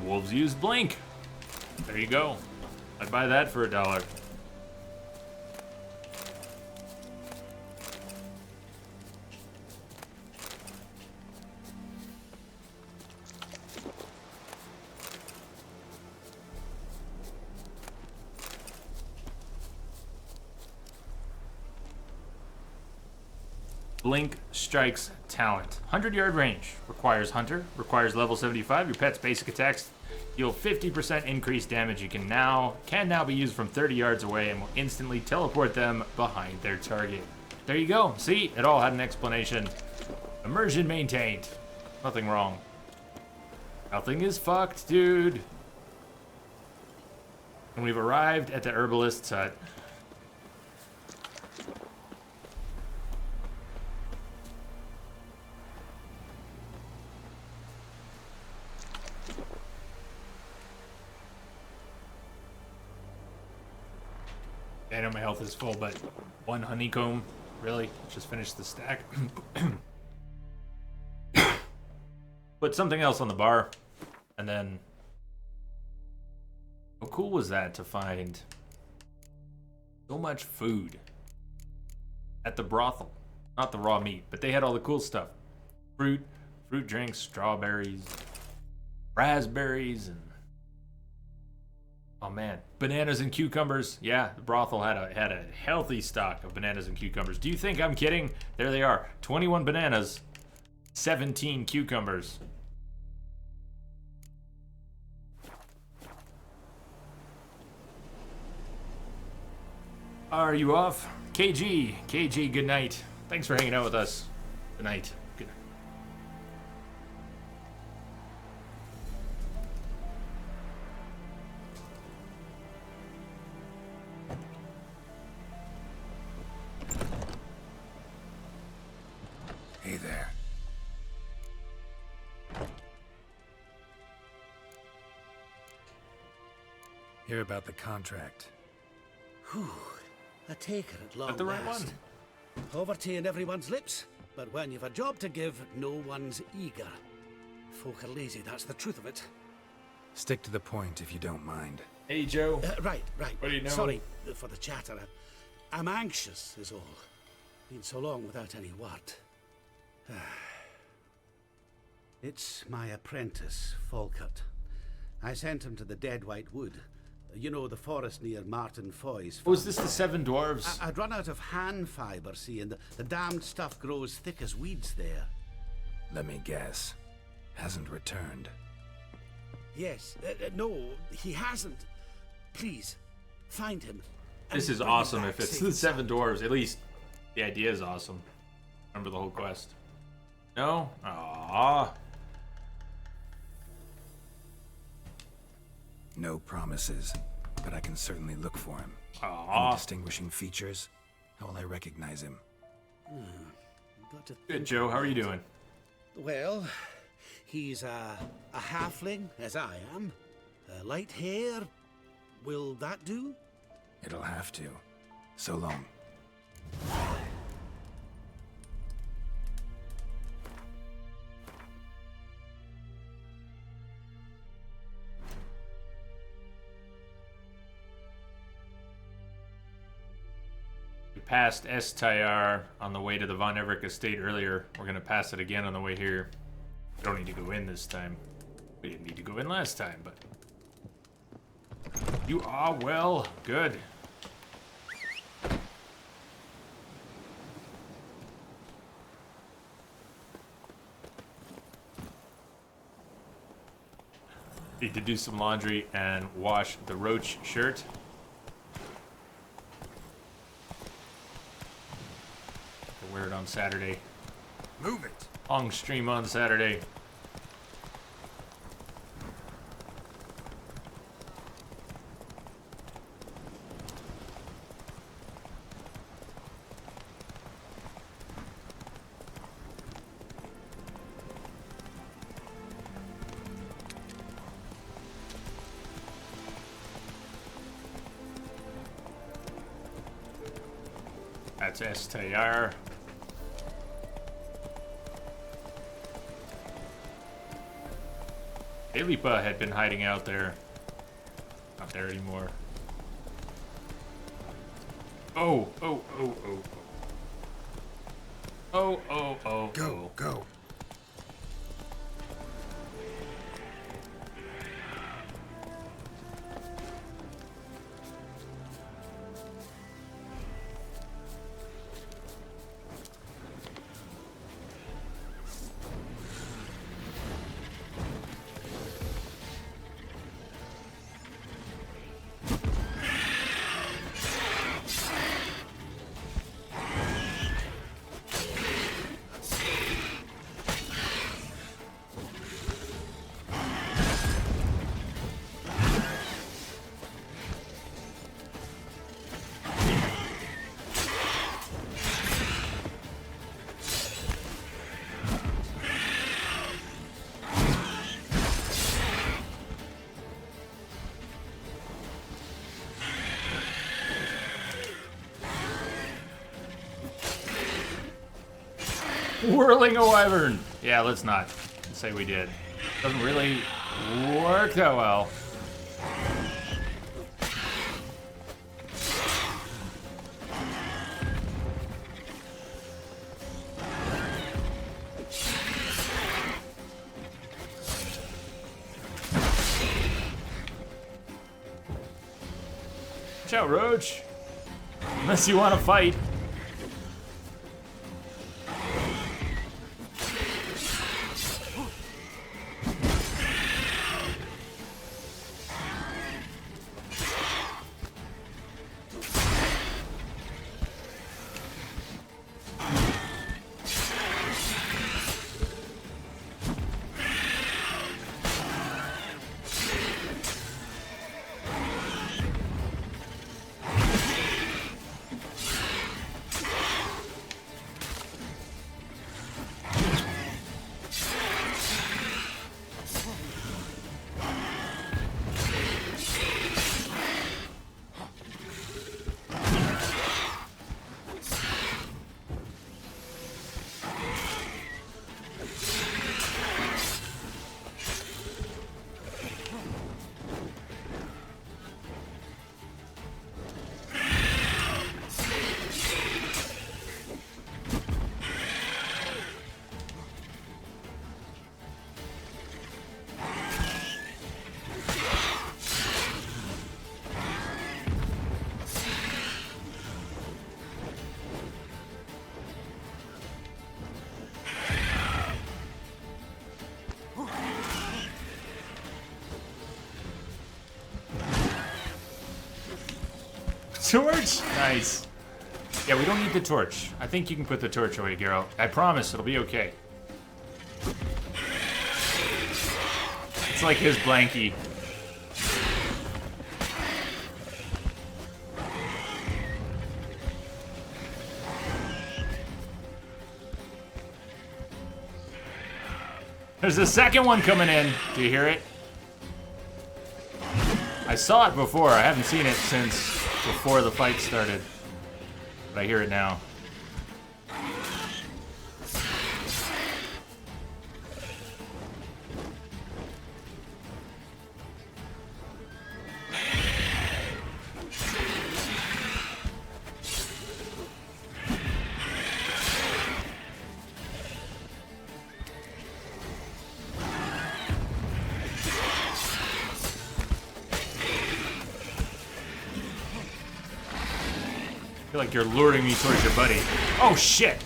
Wolves use blink. There you go. I'd buy that for $1. Blink strikes talent. 100-yard range. Requires hunter. Requires level 75. Your pet's basic attacks deal 50% increased damage. You can now be used from 30 yards away and will instantly teleport them behind their target. There you go. See? It all had an explanation. Immersion maintained. Nothing wrong. Nothing is fucked, dude. And we've arrived at the herbalist's hut. I know my health is full, but one honeycomb, really? Just finish the stack. Put something else on the bar, and then... How cool was that to find so much food at the brothel? Not the raw meat, but they had all the cool stuff. Fruit drinks, strawberries, raspberries, and... Oh man, bananas and cucumbers. Yeah, the brothel had a healthy stock of bananas and cucumbers. Do you think I'm kidding? There they are. 21 bananas, 17 cucumbers. Are you off? KG, good night. Thanks for hanging out with us. Good night. Good night. Hey there. Hear about the contract. Whew, a taker at long That the right last. one? Poverty in everyone's lips, but when you've a job to give, no one's eager. Folk are lazy, that's the truth of it. Stick to the point if you don't mind. Hey, Joe. Right. What do you know? Sorry for the chatter. I'm anxious, is all. Been so long without any word. It's my apprentice, Falkert. I sent him to the Dead White Wood. You know, the forest near Martin Foy's Oh, is farm. this the Seven Dwarves? I'd run out of hand fibre, see, and the damned stuff grows thick as weeds there. Let me guess. Hasn't returned. Yes, no, he hasn't. Please, find him. and This is bring him awesome back if it's safe the and Seven sound. Dwarves. At least the idea is awesome. Remember the whole quest. No? Aww. No promises, but I can certainly look for him. Any Aww. distinguishing features? How will I recognize him? Got to Good, think Joe. of How are you that. doing? Well, he's a halfling, as I am. Light hair. Will that do? It'll have to. So long. We passed Estayar on the way to the Von Everett estate earlier. We're going to pass it again on the way here. We don't need to go in this time. We didn't need to go in last time, but... You are well. Good. Need to do some laundry and wash the Roach shirt. I'll wear it on Saturday. Move it! Long stream on Saturday. That's Estayar. Alipa had been hiding out there. Not there anymore. Oh, oh, oh, oh. Oh, oh, oh, Go, go. Whirling a wyvern. Yeah, let's not say we did. Doesn't really work that well. Watch out, Roach. Unless you want to fight. Torch? Nice. Yeah, we don't need the torch. I think you can put the torch away, Garrow. I promise it'll be okay. It's like his blankie. There's a second one coming in. Do you hear it? I saw it before. I haven't seen it since before the fight started. But I hear it now. I feel like you're luring me towards your buddy. Oh, shit!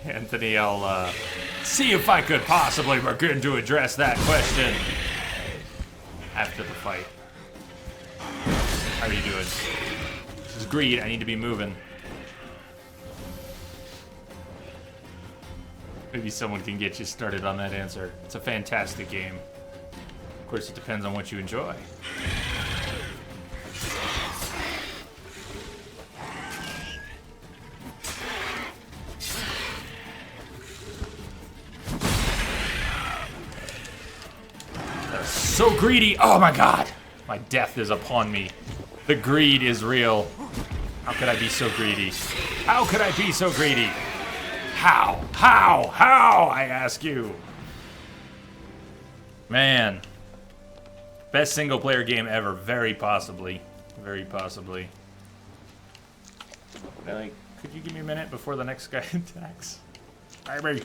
Anthony, I'll see if I could possibly begin to address that question after the fight. How are you doing? This is greed. I need to be moving. Maybe someone can get you started on that answer. It's a fantastic game. Of course, it depends on what you enjoy. So greedy. Oh my god. My death is upon me. The greed is real. How could I be so greedy? How could I be so greedy? How? How? I ask you. Man. Best single player game ever. Very possibly. Very possibly. Like, could you give me a minute before the next guy attacks? Baby.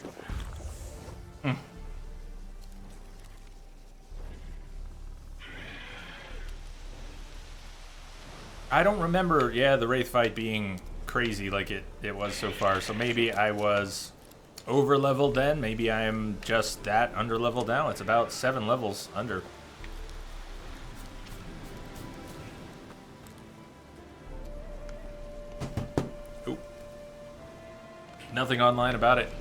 I don't remember, the Wraith fight being crazy like it was so far. So maybe I was over leveled then. Maybe I am just that under leveled now. It's about 7 levels under. Oop. Nothing online about it.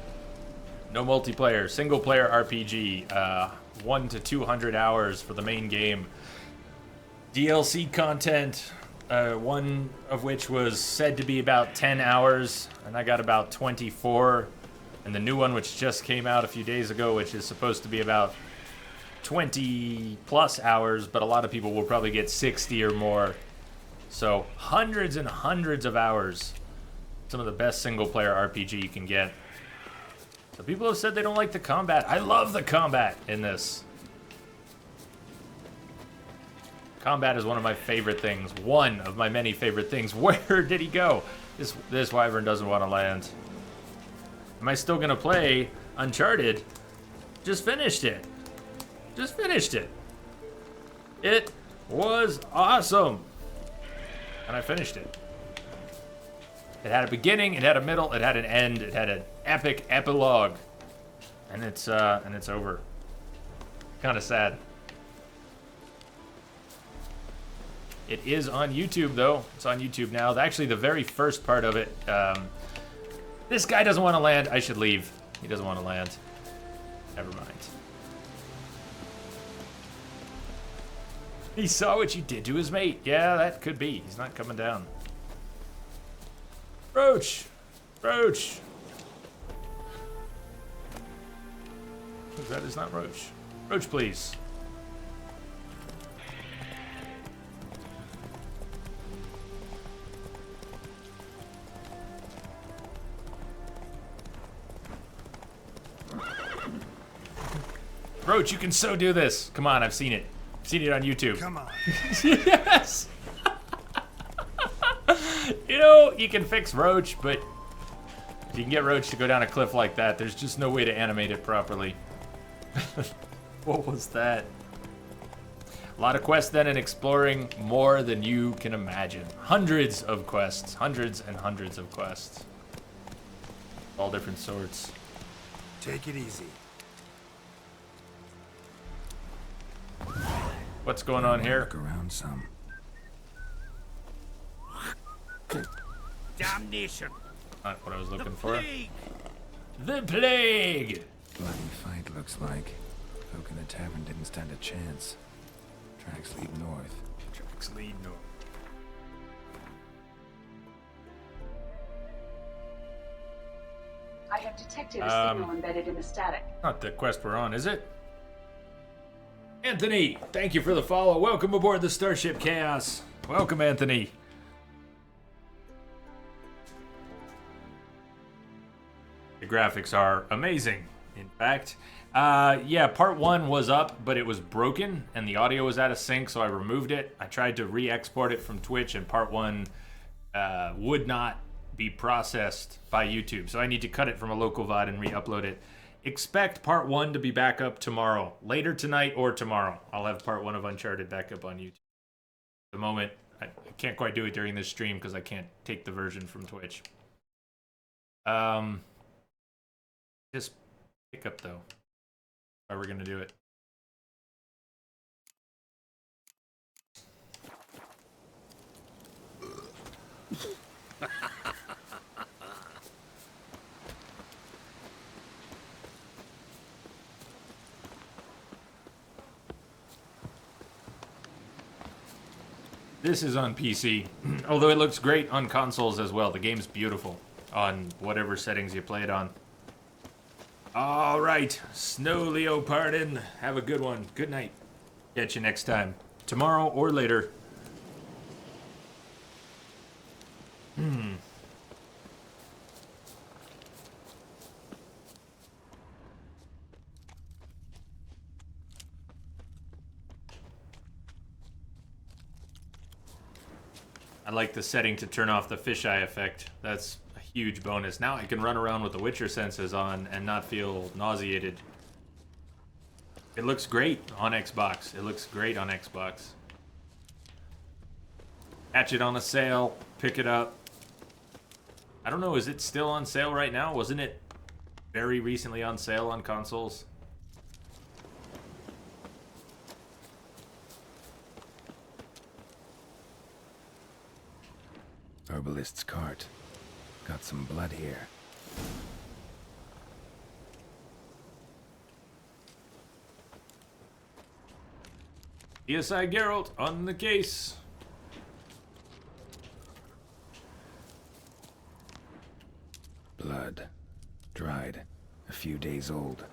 No multiplayer. Single player RPG. 1 to 200 hours for the main game. DLC content. One of which was said to be about 10 hours, and I got about 24. And the new one, which just came out a few days ago, which is supposed to be about 20 plus hours, but a lot of people will probably get 60 or more. So hundreds and hundreds of hours. Some of the best single player RPG you can get. So people have said they don't like the combat. I love the combat in this. Combat is one of my favorite things. One of my many favorite things. Where did he go? This wyvern doesn't want to land. Am I still gonna play Uncharted? Just finished it. Just finished it. It was awesome. And I finished it. It had a beginning, it had a middle, it had an end, it had an epic epilogue. And it's over. Kinda sad. It is on YouTube, though. It's on YouTube now. Actually, the very first part of it, this guy doesn't want to land. I should leave. He doesn't want to land. Never mind. He saw what you did to his mate. Yeah, that could be. He's not coming down. Roach! Roach! That is not Roach. Roach, please. Roach, you can so do this. Come on, I've seen it. I've seen it on YouTube. Come on. Yes! You know, you can fix Roach, but if you can get Roach to go down a cliff like that, there's just no way to animate it properly. What was that? A lot of quests then and exploring more than you can imagine. Hundreds of quests. Hundreds and hundreds of quests. All different sorts. Take it easy. What's going on here? Look around some. Damnation. Not what I was looking for. Plague. The plague! Bloody fight looks like. Folk in the tavern didn't stand a chance. Tracks lead north. Tracks lead north. I have detected a signal embedded in the static. Not the quest we're on, is it? Anthony, thank you for the follow. Welcome aboard the Starship Chaos. Welcome, Anthony. The graphics are amazing, in fact. Yeah, part 1 was up, but it was broken, and the audio was out of sync, so I removed it. I tried to re-export it from Twitch, and part 1 would not be processed by YouTube. So I need to cut it from a local VOD and re-upload it. Expect part 1 to be back up tomorrow. Later tonight or tomorrow. I'll have part 1 of Uncharted back up on YouTube. At the moment, I can't quite do it during this stream because I can't take the version from Twitch. Just pick up though. How we're gonna do it. This is on PC, although it looks great on consoles as well. The game's beautiful on whatever settings you play it on. All right, Snow Leopardin, have a good one. Good night. Catch you next time. Tomorrow or later. I like the setting to turn off the fisheye effect. That's a huge bonus. Now I can run around with the Witcher senses on and not feel nauseated. It looks great on Xbox. It looks great on Xbox. Catch it on a sale. Pick it up. I don't know, is it still on sale right now? Wasn't it very recently on sale on consoles? Herbalist's cart. Got some blood here. ESI Geralt on the case. Blood. Dried. A few days old.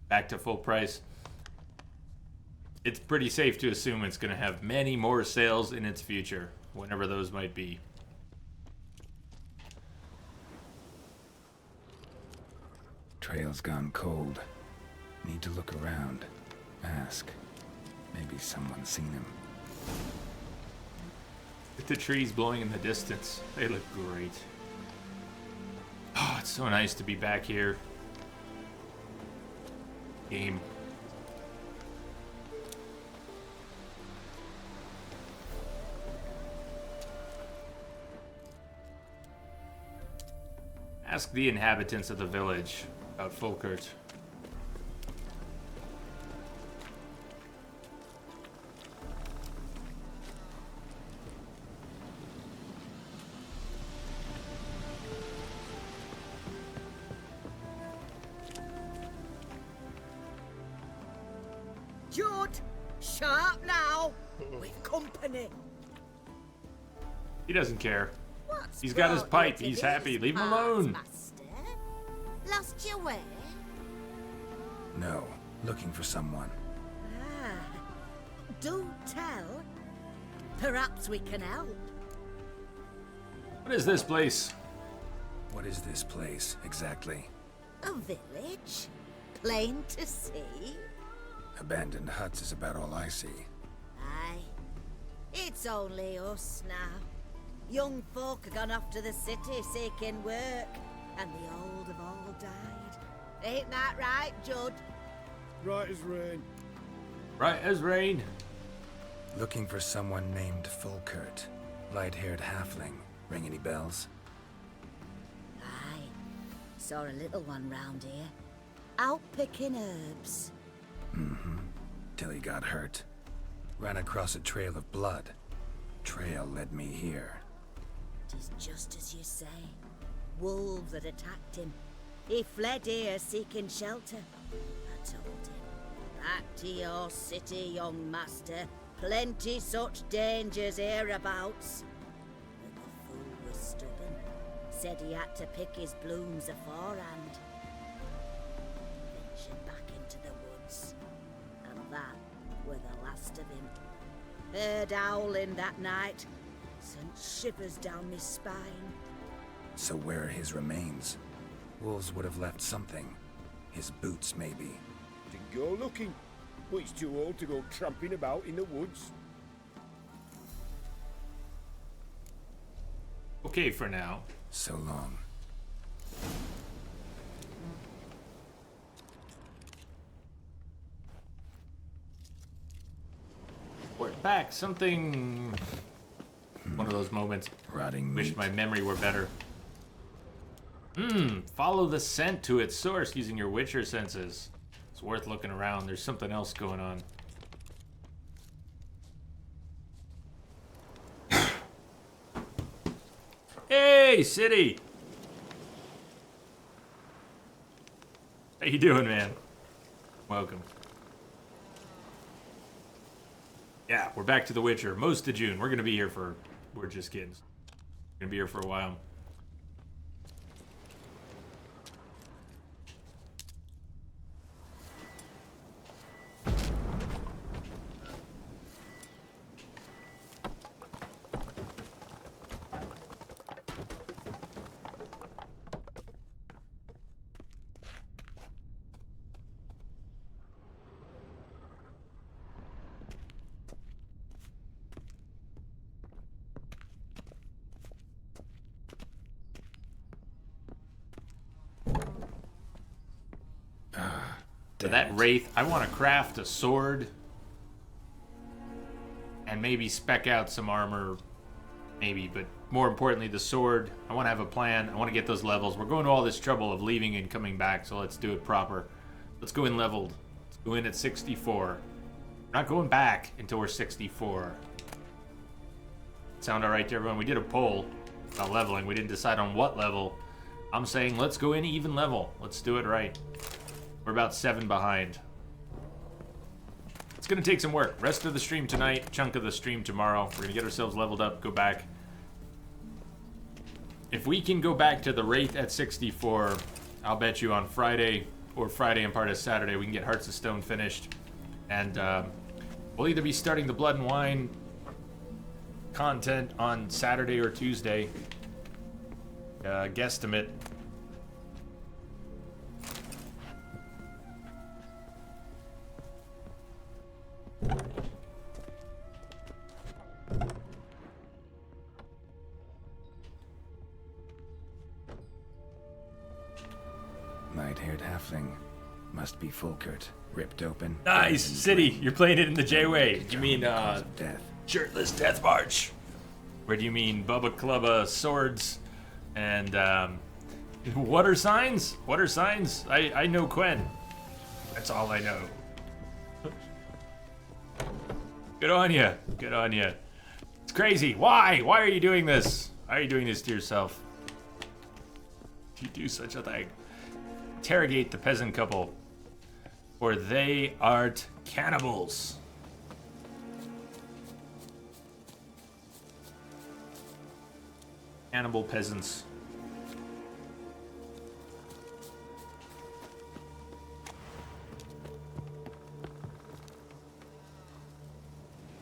Back to full price. It's pretty safe to assume it's going to have many more sales in its future, whenever those might be. Trail's gone cold. Need to look around. Ask. Maybe someone's seen him. With the trees blowing in the distance, they look great. Oh, it's so nice to be back here. Game. Ask the inhabitants of the village about Fulkert. Jude, sharp now. We've company. He doesn't care. What's He's got his brought pipe. you to He's happy. these Leave him parts, alone. Master? Lost your way? No. Looking for someone. Ah, do tell. Perhaps we can help. What is this place? What is this place, exactly? A village? Plain to see? Abandoned huts is about all I see. Aye. It's only us now. Young folk have gone off to the city seeking work, and the old have all died. Ain't that right, Judd? Right as rain. Right as rain. Looking for someone named Fulkert. Light-haired halfling. Ring any bells? Aye. Saw a little one round here. Out picking herbs. Mm-hmm. Till he got hurt. Ran across a trail of blood. Trail led me here. 'Tis just as you say. Wolves had attacked him. He fled here seeking shelter. I told him, back to your city, young master. Plenty such dangers hereabouts. But the fool was stubborn. Said he had to pick his blooms aforehand. Ventured back into the woods. And that were the last of him. Heard howling that night. Sent shivers down my spine. So where are his remains? Wolves would have left something. His boots, maybe. Didn't go looking, but he's too old to go tramping about in the woods. Okay for now. So long. We're back. Something... One of those moments. Rotting Wish meat. my memory were better. Follow the scent to its source using your Witcher senses. It's worth looking around. There's something else going on. Hey, city! How you doing, man? Welcome. Yeah, we're back to The Witcher. Most of June. We're gonna be here for... We're just kidding. We're gonna be here for a while. For that Wraith, I want to craft a sword. And maybe spec out some armor. Maybe, but more importantly, the sword. I want to have a plan. I want to get those levels. We're going to all this trouble of leaving and coming back, so let's do it proper. Let's go in leveled. Let's go in at 64. We're not going back until we're 64. Sound alright to everyone? We did a poll about leveling. We didn't decide on what level. I'm saying let's go in even level. Let's do it right. We're about 7 behind. It's going to take some work. Rest of the stream tonight, chunk of the stream tomorrow. We're going to get ourselves leveled up, go back. If we can go back to the Wraith at 64, I'll bet you on Friday or Friday and part of Saturday we can get Hearts of Stone finished. And we'll either be starting the Blood and Wine content on Saturday or Tuesday. Guesstimate. Light-haired halfling. Must be Fulkert. Ripped open. Nice! City! You're playing it in the J-Way. You mean, Death. Shirtless Death March? Or do you mean Bubba Clubba Swords and, what are signs? What are signs? I know Quen. That's all I know. Good on you. Good on you. It's crazy. Why? Why are you doing this? Why are you doing this to yourself? You do such a thing. Interrogate the peasant couple, for they art cannibals. Cannibal peasants.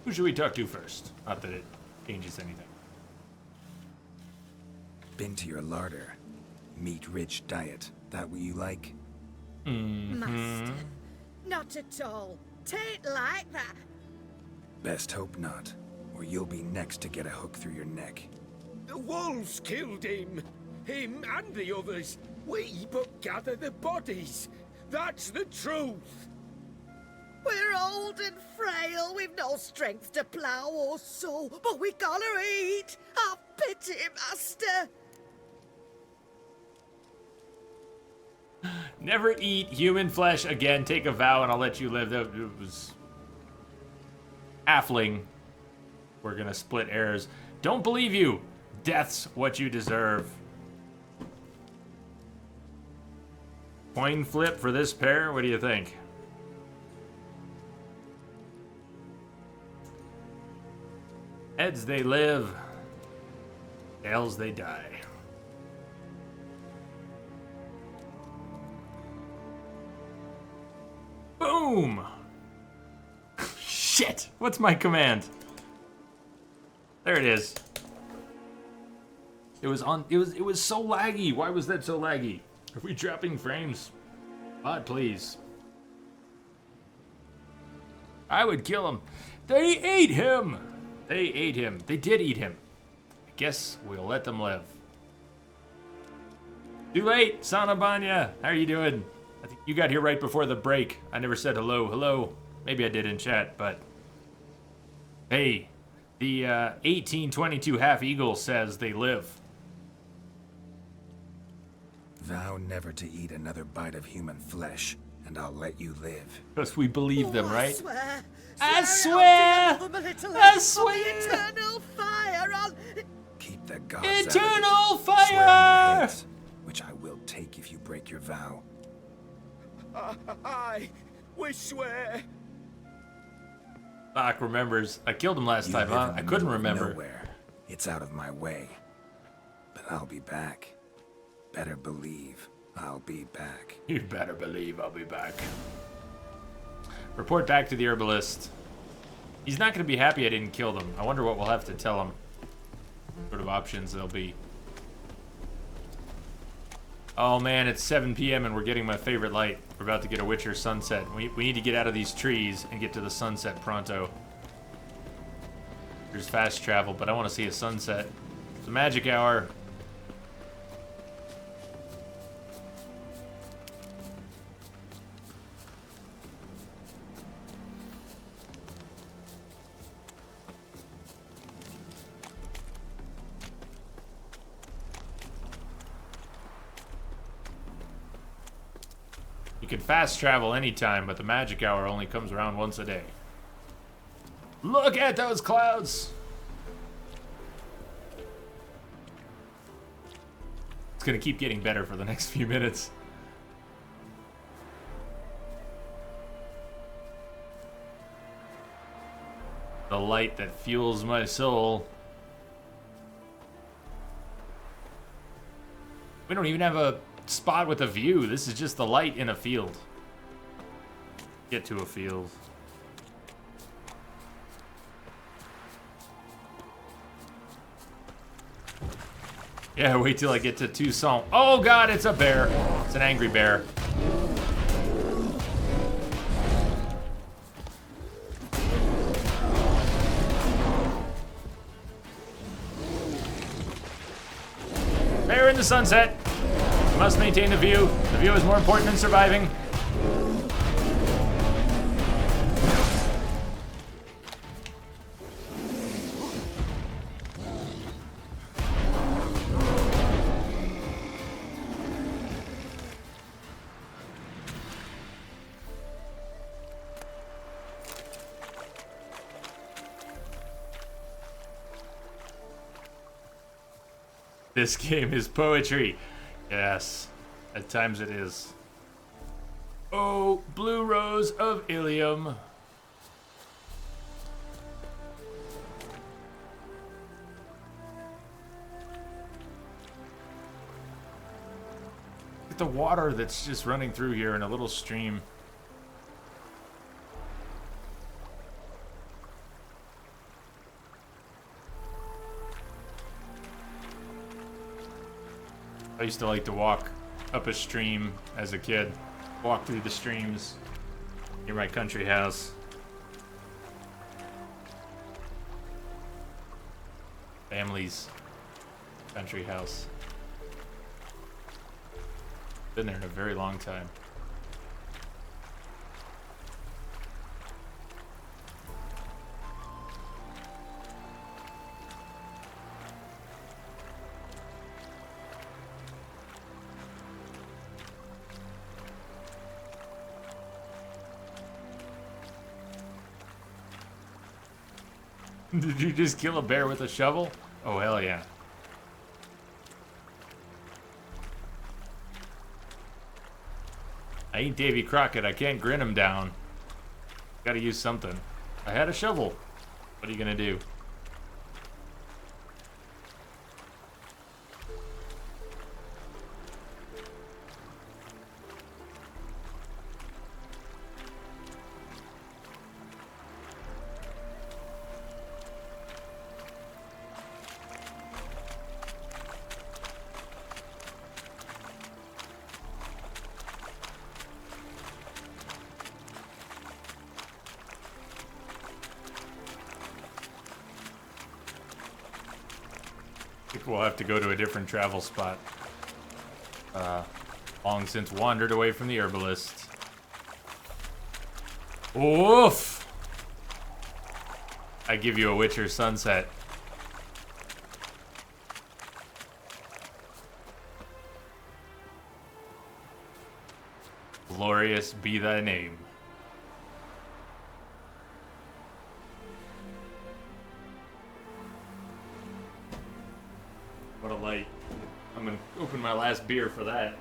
Who should we talk to first? Not that it changes anything. Been to your larder. Meat-rich diet. That what you like? Master, not at all. Tain't like that. Best hope not, or you'll be next to get a hook through your neck. The wolves killed him. Him and the others. We but gather the bodies. That's the truth. We're old and frail, we've no strength to plough or sow, but we gotta eat. Have pity, master. Never eat human flesh again. Take a vow and I'll let you live. That it was halfling. We're gonna split heirs. Don't believe you. Death's what you deserve. Coin flip for this pair. What do you think? Heads they live. Tails they die. Boom! Shit! What's my command? There it is. It was so laggy. Why was that so laggy? Are we dropping frames? God, please. I would kill him. They ate him! They ate him. They did eat him. I guess we'll let them live. Too late, Sanabanya. How are you doing? I think you got here right before the break. I never said hello. Hello. Maybe I did in chat, but... Hey, the 1822 Half Eagle says they live. Vow never to eat another bite of human flesh, and I'll let you live. Because we believe them, right? I swear! I swear! Eternal fire on... Keep the gods Eternal out of it. fire! Swear on your heads, which I will take if you break your vow. Aye, we swear. Doc remembers. I killed him last You time, live huh? in the I couldn't middle of remember. Nowhere. It's out of my way. But I'll be back. Better believe I'll be back. You better believe I'll be back. Report back to the herbalist. He's not going to be happy I didn't kill them. I wonder what we'll have to tell him. What sort of options there'll be. Oh man, it's 7 p.m. and we're getting my favorite light. We're about to get a Witcher sunset. We need to get out of these trees and get to the sunset pronto. There's fast travel, but I want to see a sunset. It's a magic hour. You can fast travel anytime, but the magic hour only comes around once a day. Look at those clouds! It's gonna keep getting better for the next few minutes. The light that fuels my soul. We don't even have a spot with a view. This is just the light in a field. Get to a field. Yeah, wait till I get to Tucson. Oh god, it's a bear. It's an angry bear. Bear in the sunset. Must maintain the view. The view is more important than surviving. This game is poetry. Yes, at times it is. Oh, blue rose of Ilium. Look at the water that's just running through here in a little stream. I used to like to walk up a stream as a kid. Walk through the streams near my country house. Family's country house. Been there in a very long time. Did you just kill a bear with a shovel? Oh, hell yeah. I ain't Davy Crockett. I can't grin him down. Gotta use something. I had a shovel. What are you gonna do? We'll have to go to a different travel spot. Long since wandered away from the herbalist. Oof! I give you a Witcher sunset. Glorious be thy name. What a light. I'm gonna open my last beer for that.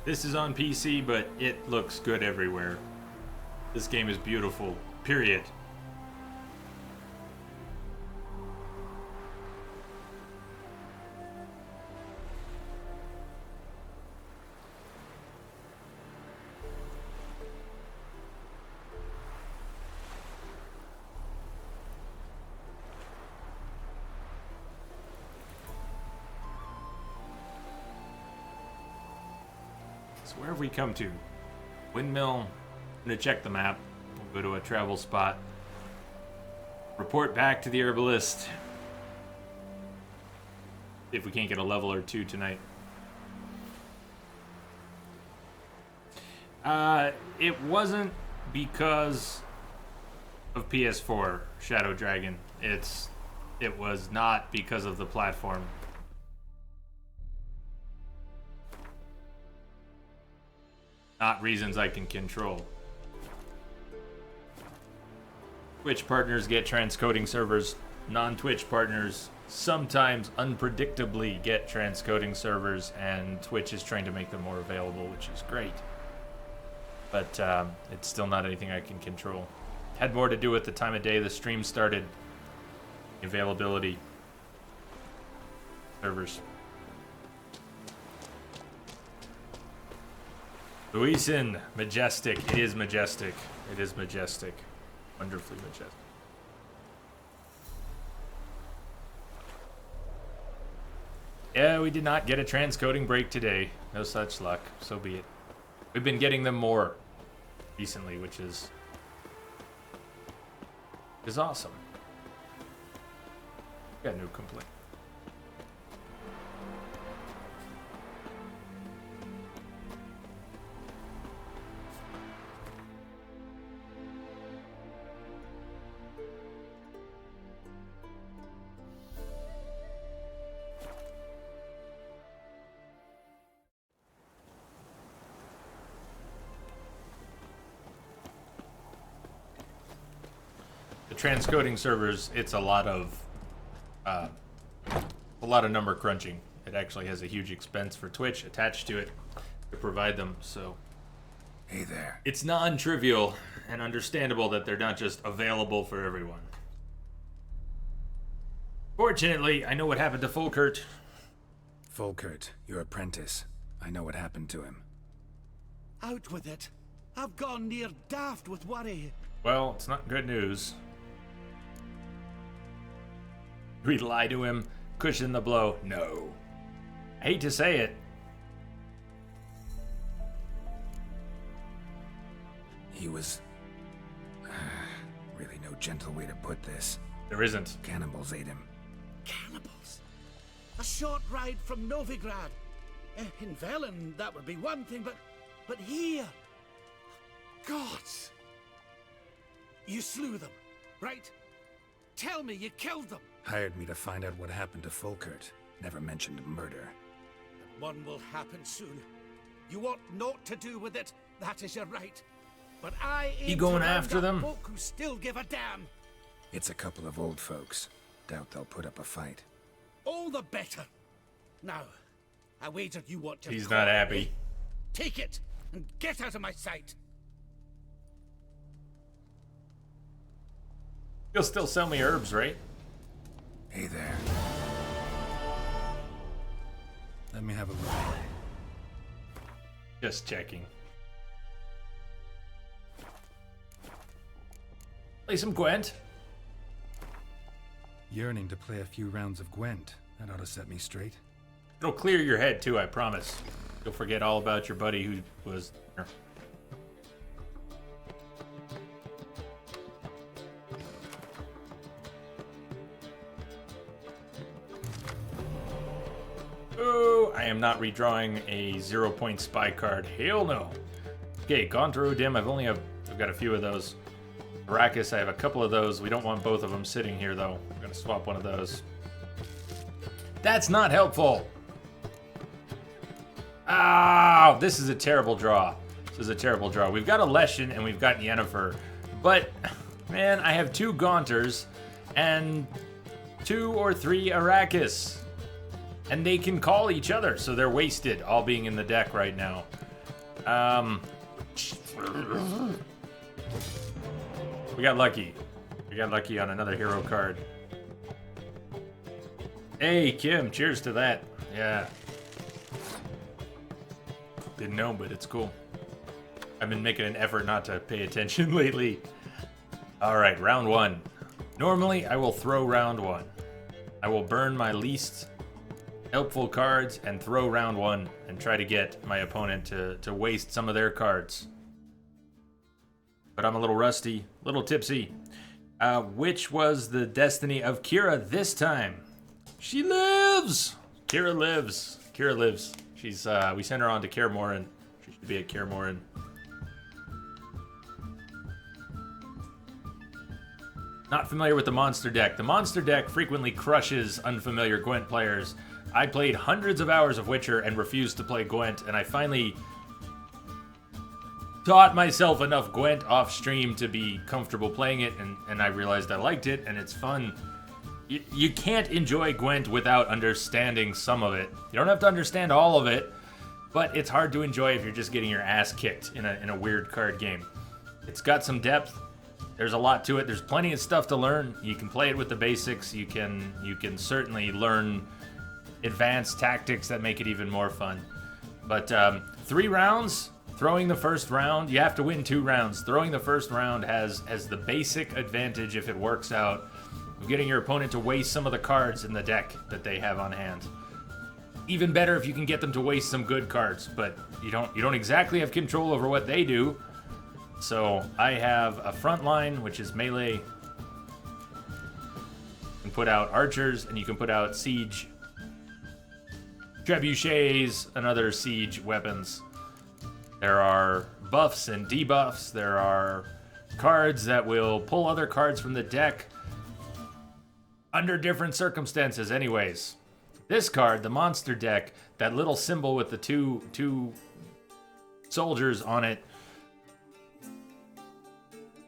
This is on PC, but it looks good everywhere. This game is beautiful, period. So where have we come to? Windmill. I'm gonna check the map. We'll go to a travel spot. Report back to the herbalist. If we can't get a level or two tonight. It wasn't because of PS4 Shadow Dragon. It was not because of the platform. Not reasons I can control. Twitch partners get transcoding servers. Non-Twitch partners sometimes unpredictably get transcoding servers, and Twitch is trying to make them more available, which is great. But it's still not anything I can control. Had more to do with the time of day the stream started. Availability. Servers. Luisin, majestic. It is majestic. It is majestic. Wonderfully majestic. Yeah, we did not get a transcoding break today. No such luck. So be it. We've been getting them more recently, which is awesome. Got no complaint. Transcoding servers, it's a lot of number crunching. It actually has a huge expense for Twitch attached to it to provide them, so Hey there. it's non-trivial and understandable that they're not just available for everyone. Fortunately, I know what happened to Fulkert. Volkert, your apprentice. I know what happened to him. Out with it. I've gone near daft with worry. Well, it's not good news. We lie to him, cushion the blow. No. I hate to say it. He was... really no gentle way to put this. There isn't. Cannibals ate him. Cannibals? A short ride from Novigrad. In Velen, that would be one thing, but here... Gods! You slew them, right? Tell me you killed them. Hired me to find out what happened to Volkert. Never mentioned murder. One will happen soon. You want naught to do with it, that is your right. But I aim You going to round after up them? folk who still give a damn. It's a couple of old folks. Doubt they'll put up a fight. All the better. Now, I wager you want to... He's not happy. Take it, and get out of my sight. You'll still sell me herbs, right? Hey there. Let me have a look. Just checking. Play some Gwent. Yearning to play a few rounds of Gwent. That ought to set me straight. It'll clear your head too, I promise. You'll forget all about your buddy who was... Oh, I am not redrawing a 0-point spy card. Hell no. Okay, Gondru Dim, I've got a few of those. Arrakis, I have a couple of those. We don't want both of them sitting here though. I'm gonna swap one of those. That's not helpful. Ah, this is a terrible draw. This is a terrible draw. We've got a Leshen and we've got Yennefer. But, man, I have 2 Gaunters and 2 or 3 Arrakis. And they can call each other, so they're wasted, all being in the deck right now. We got lucky. We got lucky on another hero card. Hey, Kim, cheers to that. Yeah. Didn't know, but it's cool. I've been making an effort not to pay attention lately. All right, round 1. Normally, I will throw round 1. I will burn my least helpful cards and throw round 1 and try to get my opponent to waste some of their cards. But I'm a little rusty, a little tipsy. Which was the destiny of Kira this time? She lives! Kira lives. Kira lives. She's, we sent her on to Kaer Morhen. She should be at Kaer Morhen. Not familiar with the monster deck. The monster deck frequently crushes unfamiliar Gwent players. I played hundreds of hours of Witcher and refused to play Gwent, and I finally taught myself enough Gwent off stream to be comfortable playing it, and I realized I liked it, and it's fun. You can't enjoy Gwent without understanding some of it. You don't have to understand all of it, but it's hard to enjoy if you're just getting your ass kicked in a weird card game. It's got some depth. There's a lot to it. There's plenty of stuff to learn. You can play it with the basics. You can certainly learn advanced tactics that make it even more fun. But 3 rounds. Throwing the first round, you have to win 2 rounds. Throwing the first round has the basic advantage, if it works out, of getting your opponent to waste some of the cards in the deck that they have on hand. Even better if you can get them to waste some good cards, but you don't exactly have control over what they do. So I have a front line, which is melee. You can put out archers, and you can put out siege trebuchets and other siege weapons. There are buffs and debuffs. There are cards that will pull other cards from the deck under different circumstances. Anyways, this card, the monster deck, that little symbol with the two soldiers on it,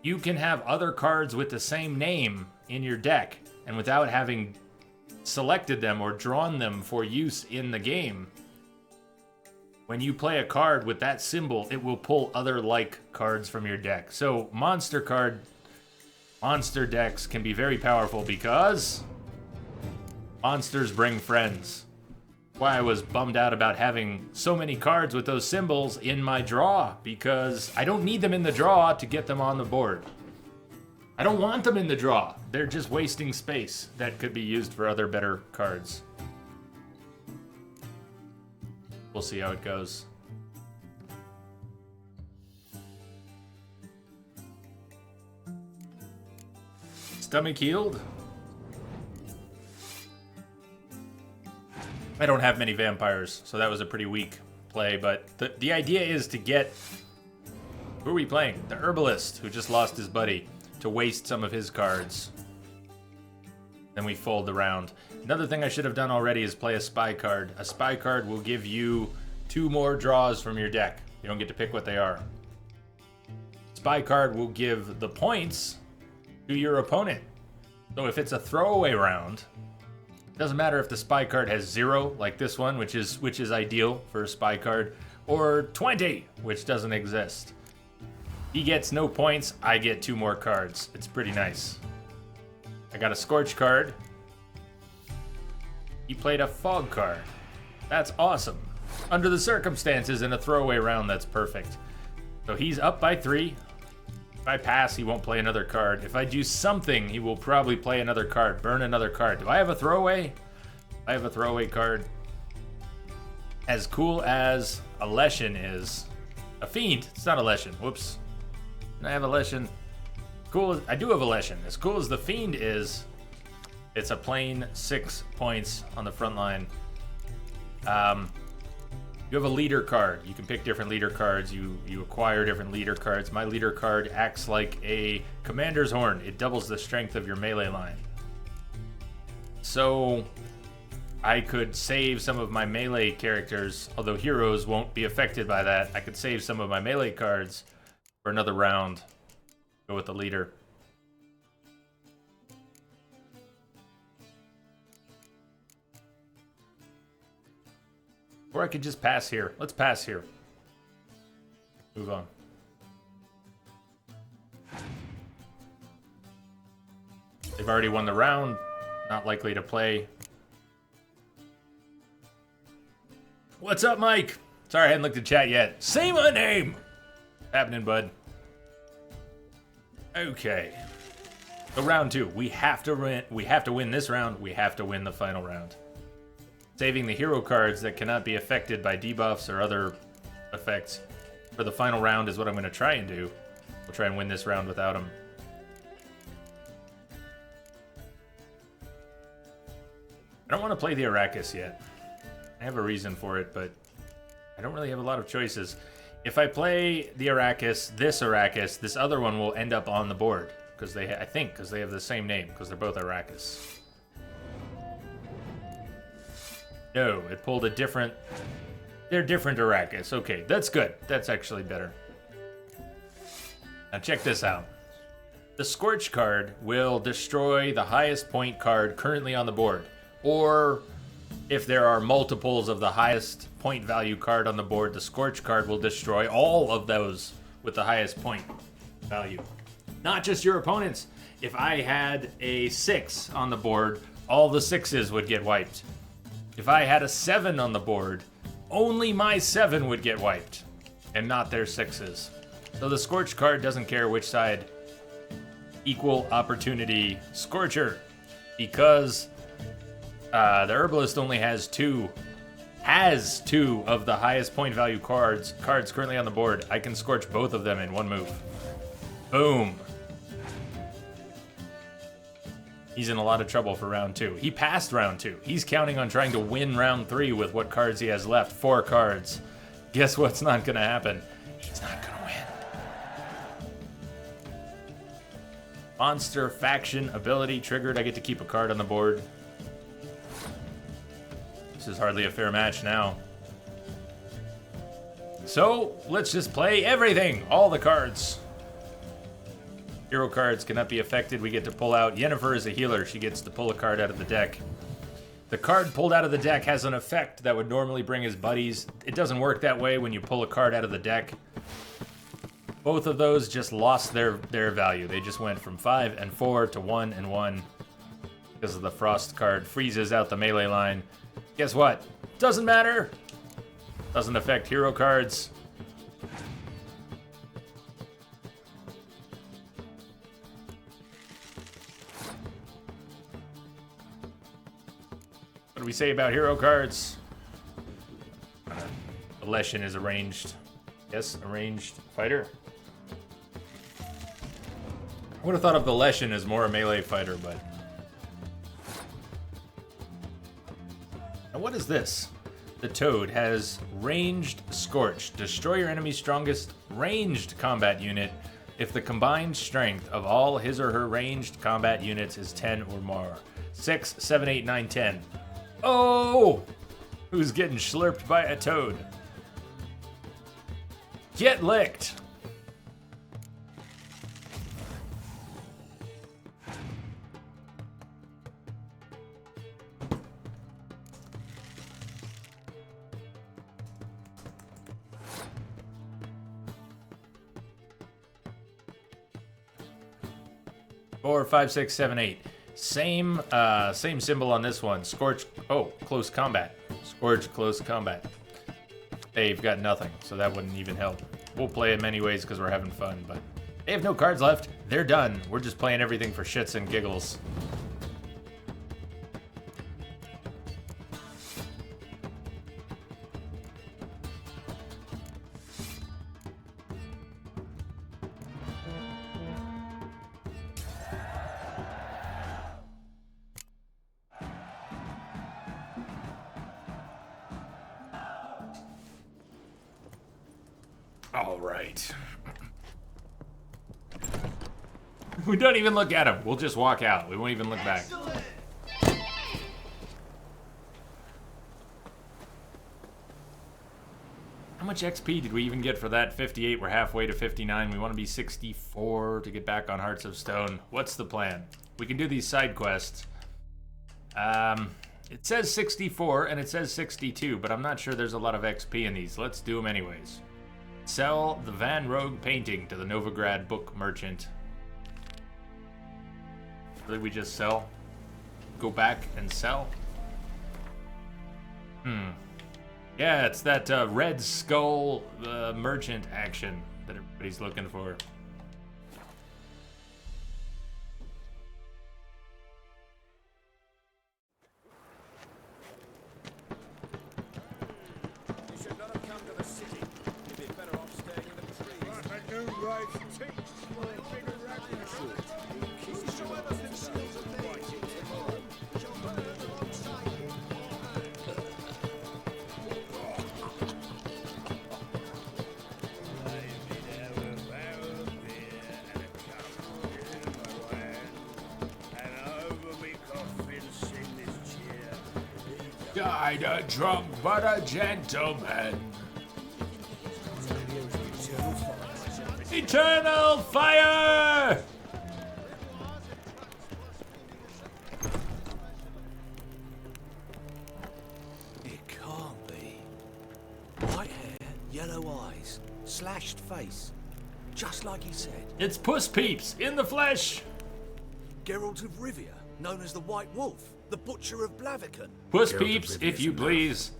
you can have other cards with the same name in your deck, and without having selected them or drawn them for use in the game, when you play a card with that symbol, it will pull other like cards from your deck. So monster decks can be very powerful because monsters bring friends. Why I was bummed out about having so many cards with those symbols in my draw, because I don't need them in the draw to get them on the board. I don't want them in the draw. They're just wasting space that could be used for other better cards. We'll see how it goes. Stomach healed. I don't have many vampires, so that was a pretty weak play, but the idea is to get... Who are we playing? The herbalist, who just lost his buddy, to waste some of his cards. Then we fold the round. Another thing I should have done already is play a spy card. A spy card will give you 2 more draws from your deck. You don't get to pick what they are. Spy card will give the points to your opponent. So if it's a throwaway round, it doesn't matter if the spy card has 0, like this one, which is ideal for a spy card, or 20, which doesn't exist. He gets no points, I get 2 more cards. It's pretty nice. I got a Scorch card. He played a Fog card. That's awesome. Under the circumstances, in a throwaway round, that's perfect. So he's up by 3. If I pass, he won't play another card. If I do something, he will probably play another card, burn another card. Do I have a throwaway? I have a throwaway card. As cool as a Leshen is. A Fiend. It's not a Leshen. Whoops. I have a Leshen. Cool. I do have a Leshen. As cool as the Fiend is, it's a plain 6 points on the front line. You have a leader card. You can pick different leader cards. You acquire different leader cards. My leader card acts like a commander's horn. It doubles the strength of your melee line. So I could save some of my melee characters, although heroes won't be affected by that. I could save some of my melee cards for another round. Go with the leader. Or I could just pass here. Let's pass here. Move on. They've already won the round. Not likely to play. What's up, Mike? Sorry, I hadn't looked at chat yet. Say my name! Happening, bud. Okay. So round 2. We have to win this round. We have to win the final round. Saving the hero cards that cannot be affected by debuffs or other effects for the final round is what I'm going to try and do. We'll try and win this round without him. I don't want to play the Arrakis yet. I have a reason for it, but I don't really have a lot of choices. If I play the Arrakis, this other one will end up on the board. Because they, I think, because they have the same name, because they're both Arrakis. No, it pulled a different... They're different Arrakis. Okay, that's good. That's actually better. Now check this out. The Scorch card will destroy the highest point card currently on the board. Or, if there are multiples of the highest point value card on the board, the Scorch card will destroy all of those with the highest point value. Not just your opponents. If I had a 6 on the board, all the 6s would get wiped. If I had a 7 on the board, only my 7 would get wiped, and not their 6s. So the Scorch card doesn't care which side. Equal opportunity Scorcher. Because the Herbalist only has 2 of the highest point value cards currently on the board. I can Scorch both of them in one move. Boom. He's in a lot of trouble for round 2. He passed round 2. He's counting on trying to win round 3 with what cards he has left. 4 cards. Guess what's not going to happen? He's not going to win. Monster faction ability triggered. I get to keep a card on the board. This is hardly a fair match now. So, let's just play everything. All the cards. Hero cards cannot be affected. We get to pull out. Yennefer is a healer. She gets to pull a card out of the deck. The card pulled out of the deck has an effect that would normally bring his buddies. It doesn't work that way when you pull a card out of the deck. Both of those just lost their value. They just went from 5 and 4 to 1 and 1 because of the Frost card. Freezes out the melee line. Guess what? Doesn't matter. Doesn't affect hero cards. What do we say about hero cards? The Leshen is a ranged. Yes, a ranged fighter. I would have thought of the Leshen as more a melee fighter, but... Now what is this? The Toad has ranged Scorch. Destroy your enemy's strongest ranged combat unit if the combined strength of all his or her ranged combat units is 10 or more. 6, 7, 8, 9, 10. Oh! Who's getting slurped by a toad? Get licked! Four, 5, 6, 7, 8. Same symbol on this one. Scorch. Oh, close combat. Scorch, close combat. They've got nothing, so that wouldn't even help. We'll play them anyways because we're having fun, but they have no cards left. They're done. We're just playing everything for shits and giggles. All right. We don't even look at him. We'll just walk out. We won't even look back. How much XP did we even get for that? 58. We're halfway to 59. We want to be 64 to get back on Hearts of Stone. What's the plan? We can do these side quests. It says 64 and it says 62, but I'm not sure there's a lot of XP in these. Let's do them anyways. Sell the Van Rogue painting to the Novigrad book merchant. Really, we just sell? Go back and sell? Yeah, it's that Red Skull merchant action that everybody's looking for. Died a drunk but a gentleman. Eternal fire! It can't be. White hair, yellow eyes, slashed face. Just like he said. It's Puss Peeps in the flesh. Geralt of Rivia, known as the White Wolf, the Butcher of Blaviken. Puss Geralt of Peeps, if Rivia's you enough. please.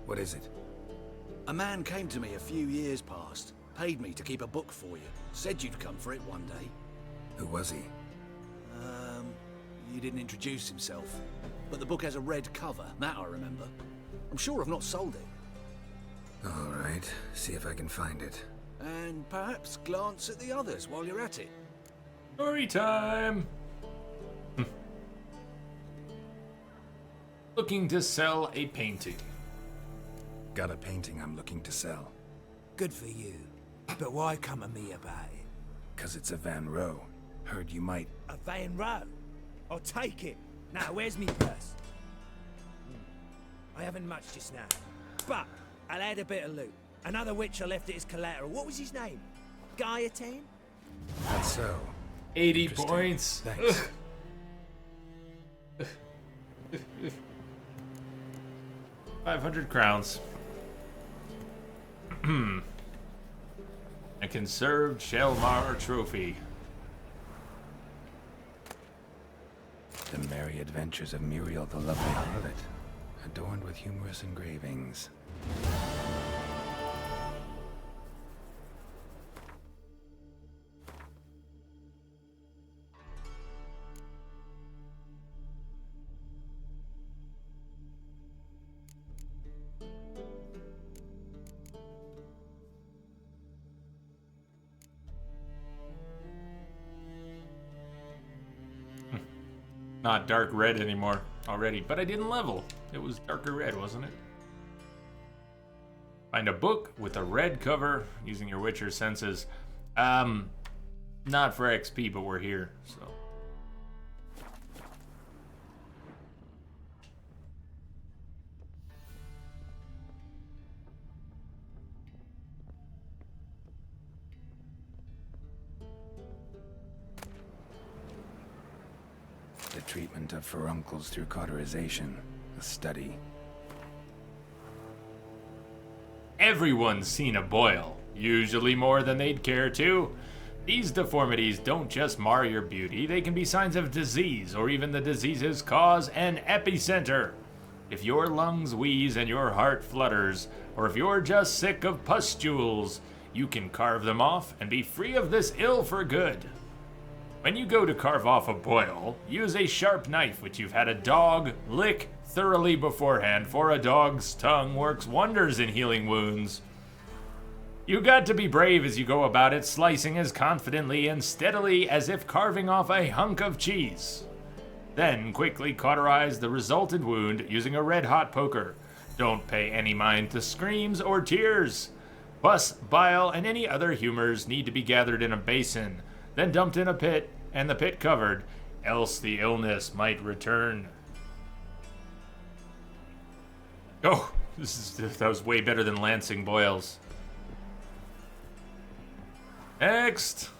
What is it? A man came to me a few years past, paid me to keep a book for you, said you'd come for it one day. Who was he? He didn't introduce himself, but the book has a red cover, that I remember. I'm sure I've not sold it. All right, see if I can find it. And perhaps glance at the others while you're at it. Story time. Looking to sell a painting. Got a painting I'm looking to sell. Good for you. But why come to me about it? 'Cause it's a Van Row. Heard you might... A Van Row? I'll take it. Now, where's me purse? I haven't much just now. But I'll add a bit of loot. Another witch I left it as collateral. What was his name? Gaiatan? That's so. 80 Interesting. points. Thanks. 500 crowns. A conserved Shelmar trophy. The Merry Adventures of Muriel the Lovely Harlot, adorned with humorous engravings. Not dark red anymore already, but I didn't level. It was darker red, wasn't it? Find a book with a red cover using your Witcher senses. Not for XP, but we're here, so. The treatment of furuncles through cauterization, a study. Everyone's seen a boil, usually more than they'd care to. These deformities don't just mar your beauty, they can be signs of disease, or even the disease's cause and epicenter. If your lungs wheeze and your heart flutters, or if you're just sick of pustules, you can carve them off and be free of this ill for good. When you go to carve off a boil, use a sharp knife which you've had a dog lick thoroughly beforehand, for a dog's tongue works wonders in healing wounds. You got to be brave as you go about it, slicing as confidently and steadily as if carving off a hunk of cheese. Then quickly cauterize the resultant wound using a red-hot poker. Don't pay any mind to screams or tears. Pus, bile, and any other humors need to be gathered in a basin, then dumped in a pit, and the pit covered, else the illness might return. Oh, that was way better than lancing boils. Next,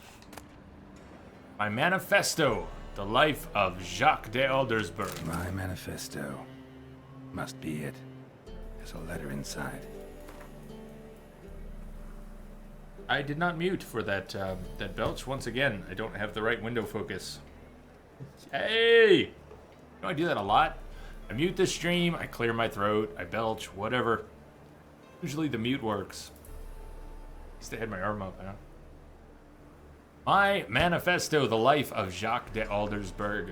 my manifesto, the life of Jacques de Aldersberg. My manifesto. Must be it. There's a letter inside. I did not mute for that that belch. Once again, I don't have the right window focus. Hey! You know, I do that a lot. I mute the stream, I clear my throat, I belch, whatever. Usually the mute works. At least I had my arm up, huh? My manifesto, the life of Jacques de Aldersberg.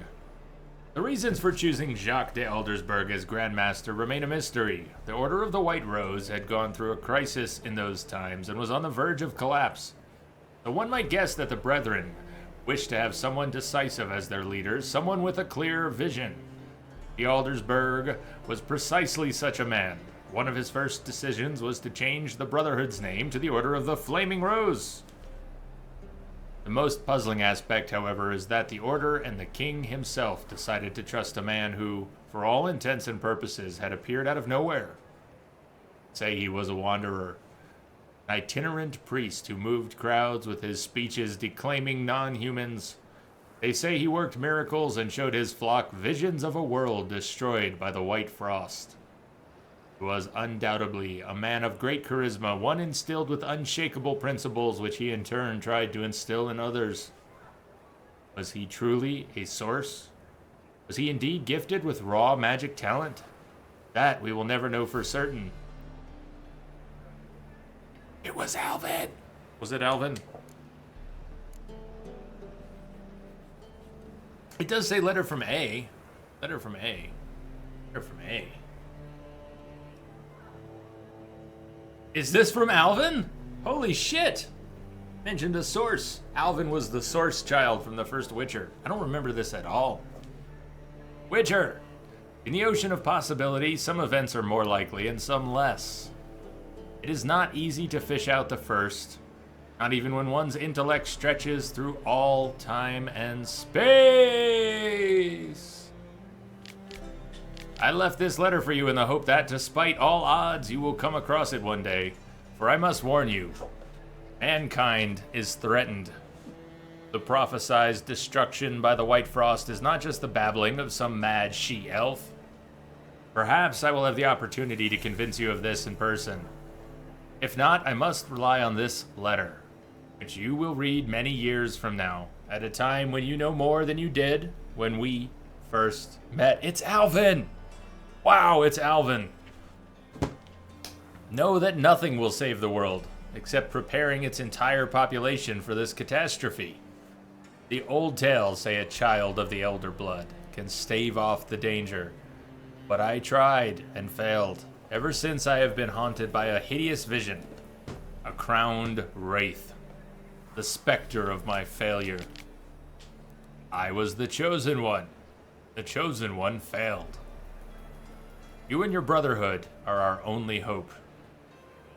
The reasons for choosing Jacques de Aldersberg as Grandmaster remain a mystery. The Order of the White Rose had gone through a crisis in those times and was on the verge of collapse. Though one might guess that the Brethren wished to have someone decisive as their leader, someone with a clear vision. The Aldersburg was precisely such a man. One of his first decisions was to change the Brotherhood's name to the Order of the Flaming Rose. The most puzzling aspect, however, is that the Order and the King himself decided to trust a man who, for all intents and purposes, had appeared out of nowhere. Say he was a wanderer, an itinerant priest who moved crowds with his speeches declaiming non-humans. They say he worked miracles and showed his flock visions of a world destroyed by the white frost. He was undoubtedly a man of great charisma, one instilled with unshakable principles which he in turn tried to instill in others. Was he truly a source? Was he indeed gifted with raw magic talent? That we will never know for certain. It was Alvin! Was it Alvin? It does say letter from A. Letter from A. Letter from A. Is this from Alvin? Holy shit! Mentioned a source. Alvin was the source child from the first Witcher. I don't remember this at all. Witcher! In the ocean of possibility, some events are more likely and some less. It is not easy to fish out the first, not even when one's intellect stretches through all time and space. I left this letter for you in the hope that, despite all odds, you will come across it one day. For I must warn you, mankind is threatened. The prophesied destruction by the White Frost is not just the babbling of some mad she-elf. Perhaps I will have the opportunity to convince you of this in person. If not, I must rely on this letter, which you will read many years from now, at a time when you know more than you did when we first met. It's Alvin! Wow, it's Alvin. Know that nothing will save the world, except preparing its entire population for this catastrophe. The old tales say a child of the elder blood can stave off the danger, but I tried and failed. Ever since I have been haunted by a hideous vision, a crowned wraith, the specter of my failure. I was the chosen one. The chosen one failed. You and your brotherhood are our only hope.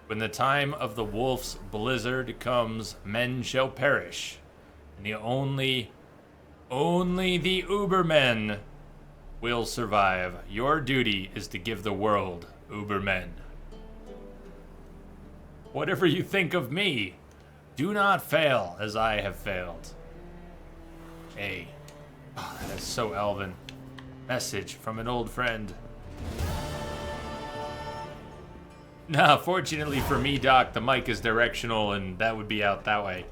When the time of the wolf's blizzard comes, men shall perish, and only the Ubermen will survive. Your duty is to give the world Ubermen. Whatever you think of me, do not fail as I have failed. Hey, oh, that is so Alvin. Message from an old friend. Nah, fortunately for me, Doc, the mic is directional and that would be out that way.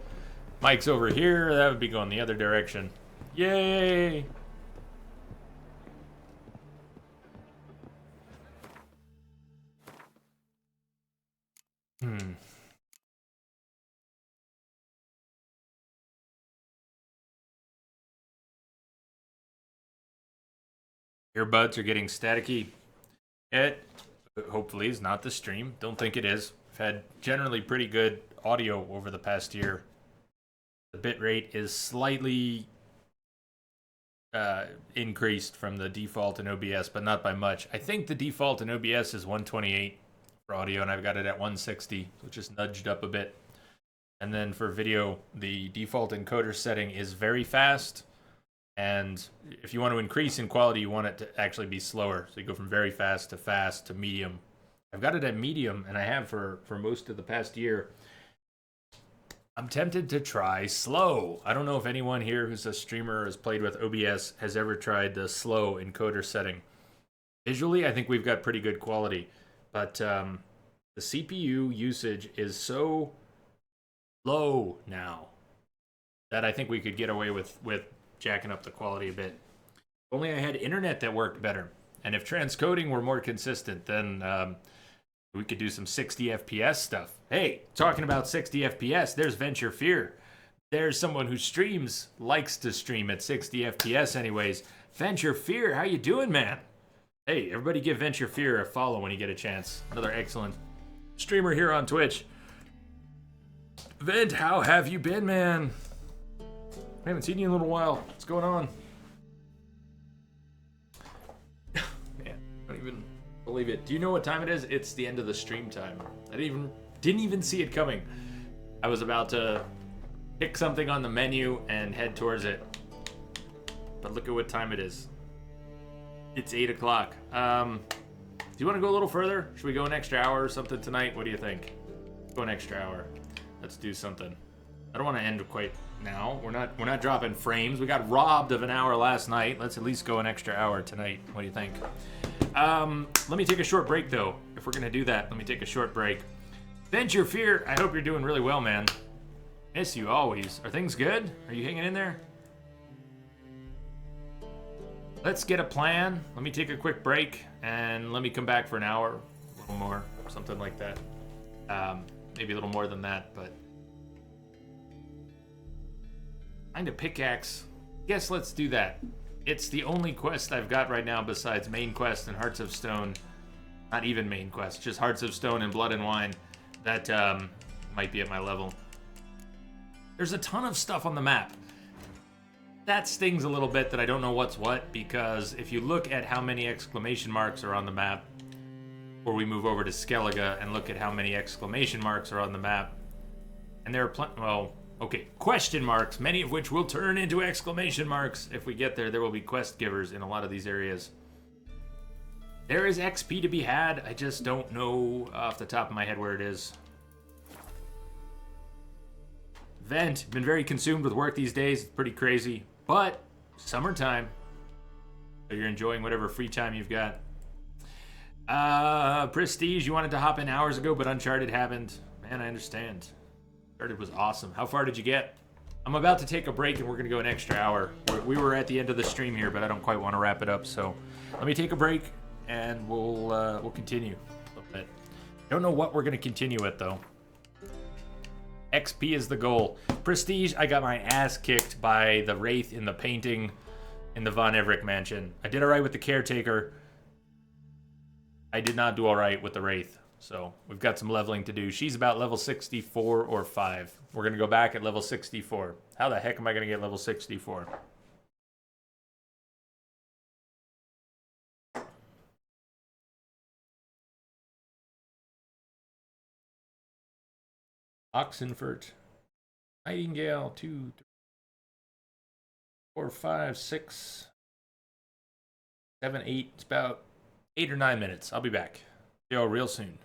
Mic's over here, that would be going the other direction. Yay! Earbuds are getting staticky. It hopefully is not the stream. Don't think it is. I've had generally pretty good audio over the past year. The bitrate is slightly increased from the default in OBS, but not by much. I think the default in OBS is 128 for audio, and I've got it at 160, so it just nudged up a bit. And then for video, the default encoder setting is very fast, and if you want to increase in quality, you want it to actually be slower. So you go from very fast to medium. I've got it at medium, and I have for most of the past year. I'm tempted to try slow. I don't know if anyone here who's a streamer or has played with OBS has ever tried the slow encoder setting. Visually, I think we've got pretty good quality, but the CPU usage is so low now that I think we could get away with jacking up the quality a bit. If only I had internet that worked better, and if transcoding were more consistent, then we could do some 60 FPS stuff. Hey, talking about 60 FPS, there's Venture Fear. There's someone who likes to stream at 60 FPS anyways. Venture Fear, how you doing, man? Hey, everybody give Venture Fear a follow when you get a chance. Another excellent streamer here on Twitch. Vent, how have you been, man? I haven't seen you in a little while. What's going on? Man, I don't even believe it. Do you know what time it is? It's the end of the stream time. I didn't even see it coming. I was about to pick something on the menu and head towards it. But look at what time it is. It's 8 o'clock. Do you want to go a little further? Should we go an extra hour or something tonight? What do you think? Go an extra hour. Let's do something. I don't want to end quite now. We're not dropping frames. We got robbed of an hour last night. Let's at least go an extra hour tonight. What do you think? Let me take a short break though. If we're gonna do that, let me take a short break. Venture Fear, I hope you're doing really well, man. Miss you always. Are things good? Are you hanging in there? Let's get a plan. Let me take a quick break and let me come back for an hour, a little more, something like that. Maybe a little more than that, but find a pickaxe. Yes, let's do that. It's the only quest I've got right now besides main quest and Hearts of Stone. Not even main quest, just Hearts of Stone and Blood and Wine. That might be at my level. There's a ton of stuff on the map. That stings a little bit that I don't know what's what, because if you look at how many exclamation marks are on the map, or we move over to Skellige and look at how many exclamation marks are on the map, and there are well, okay, question marks, many of which will turn into exclamation marks. If we get there, there will be quest givers in a lot of these areas. There is XP to be had, I just don't know off the top of my head where it is. Vent, been very consumed with work these days, it's pretty crazy, but summertime, so you're enjoying whatever free time you've got. Prestige, you wanted to hop in hours ago, but Uncharted happened. Man, I understand. Uncharted was awesome. How far did you get? I'm about to take a break and we're gonna go an extra hour. We were at the end of the stream here, but I don't quite want to wrap it up, so let me take a break and we'll continue a little bit. Don't know what we're gonna continue with though. XP is the goal. Prestige, I got my ass kicked by the Wraith in the painting in the Von Everett mansion. I did alright with the Caretaker. I did not do alright with the Wraith. So we've got some leveling to do. She's about level 64 or 5. We're going to go back at level 64. How the heck am I going to get level 64? Oxenfurt. Nightingale, 2, 3, 4, 5, 6, 7, 8. It's about 8 or 9 minutes. I'll be back. See y'all real soon.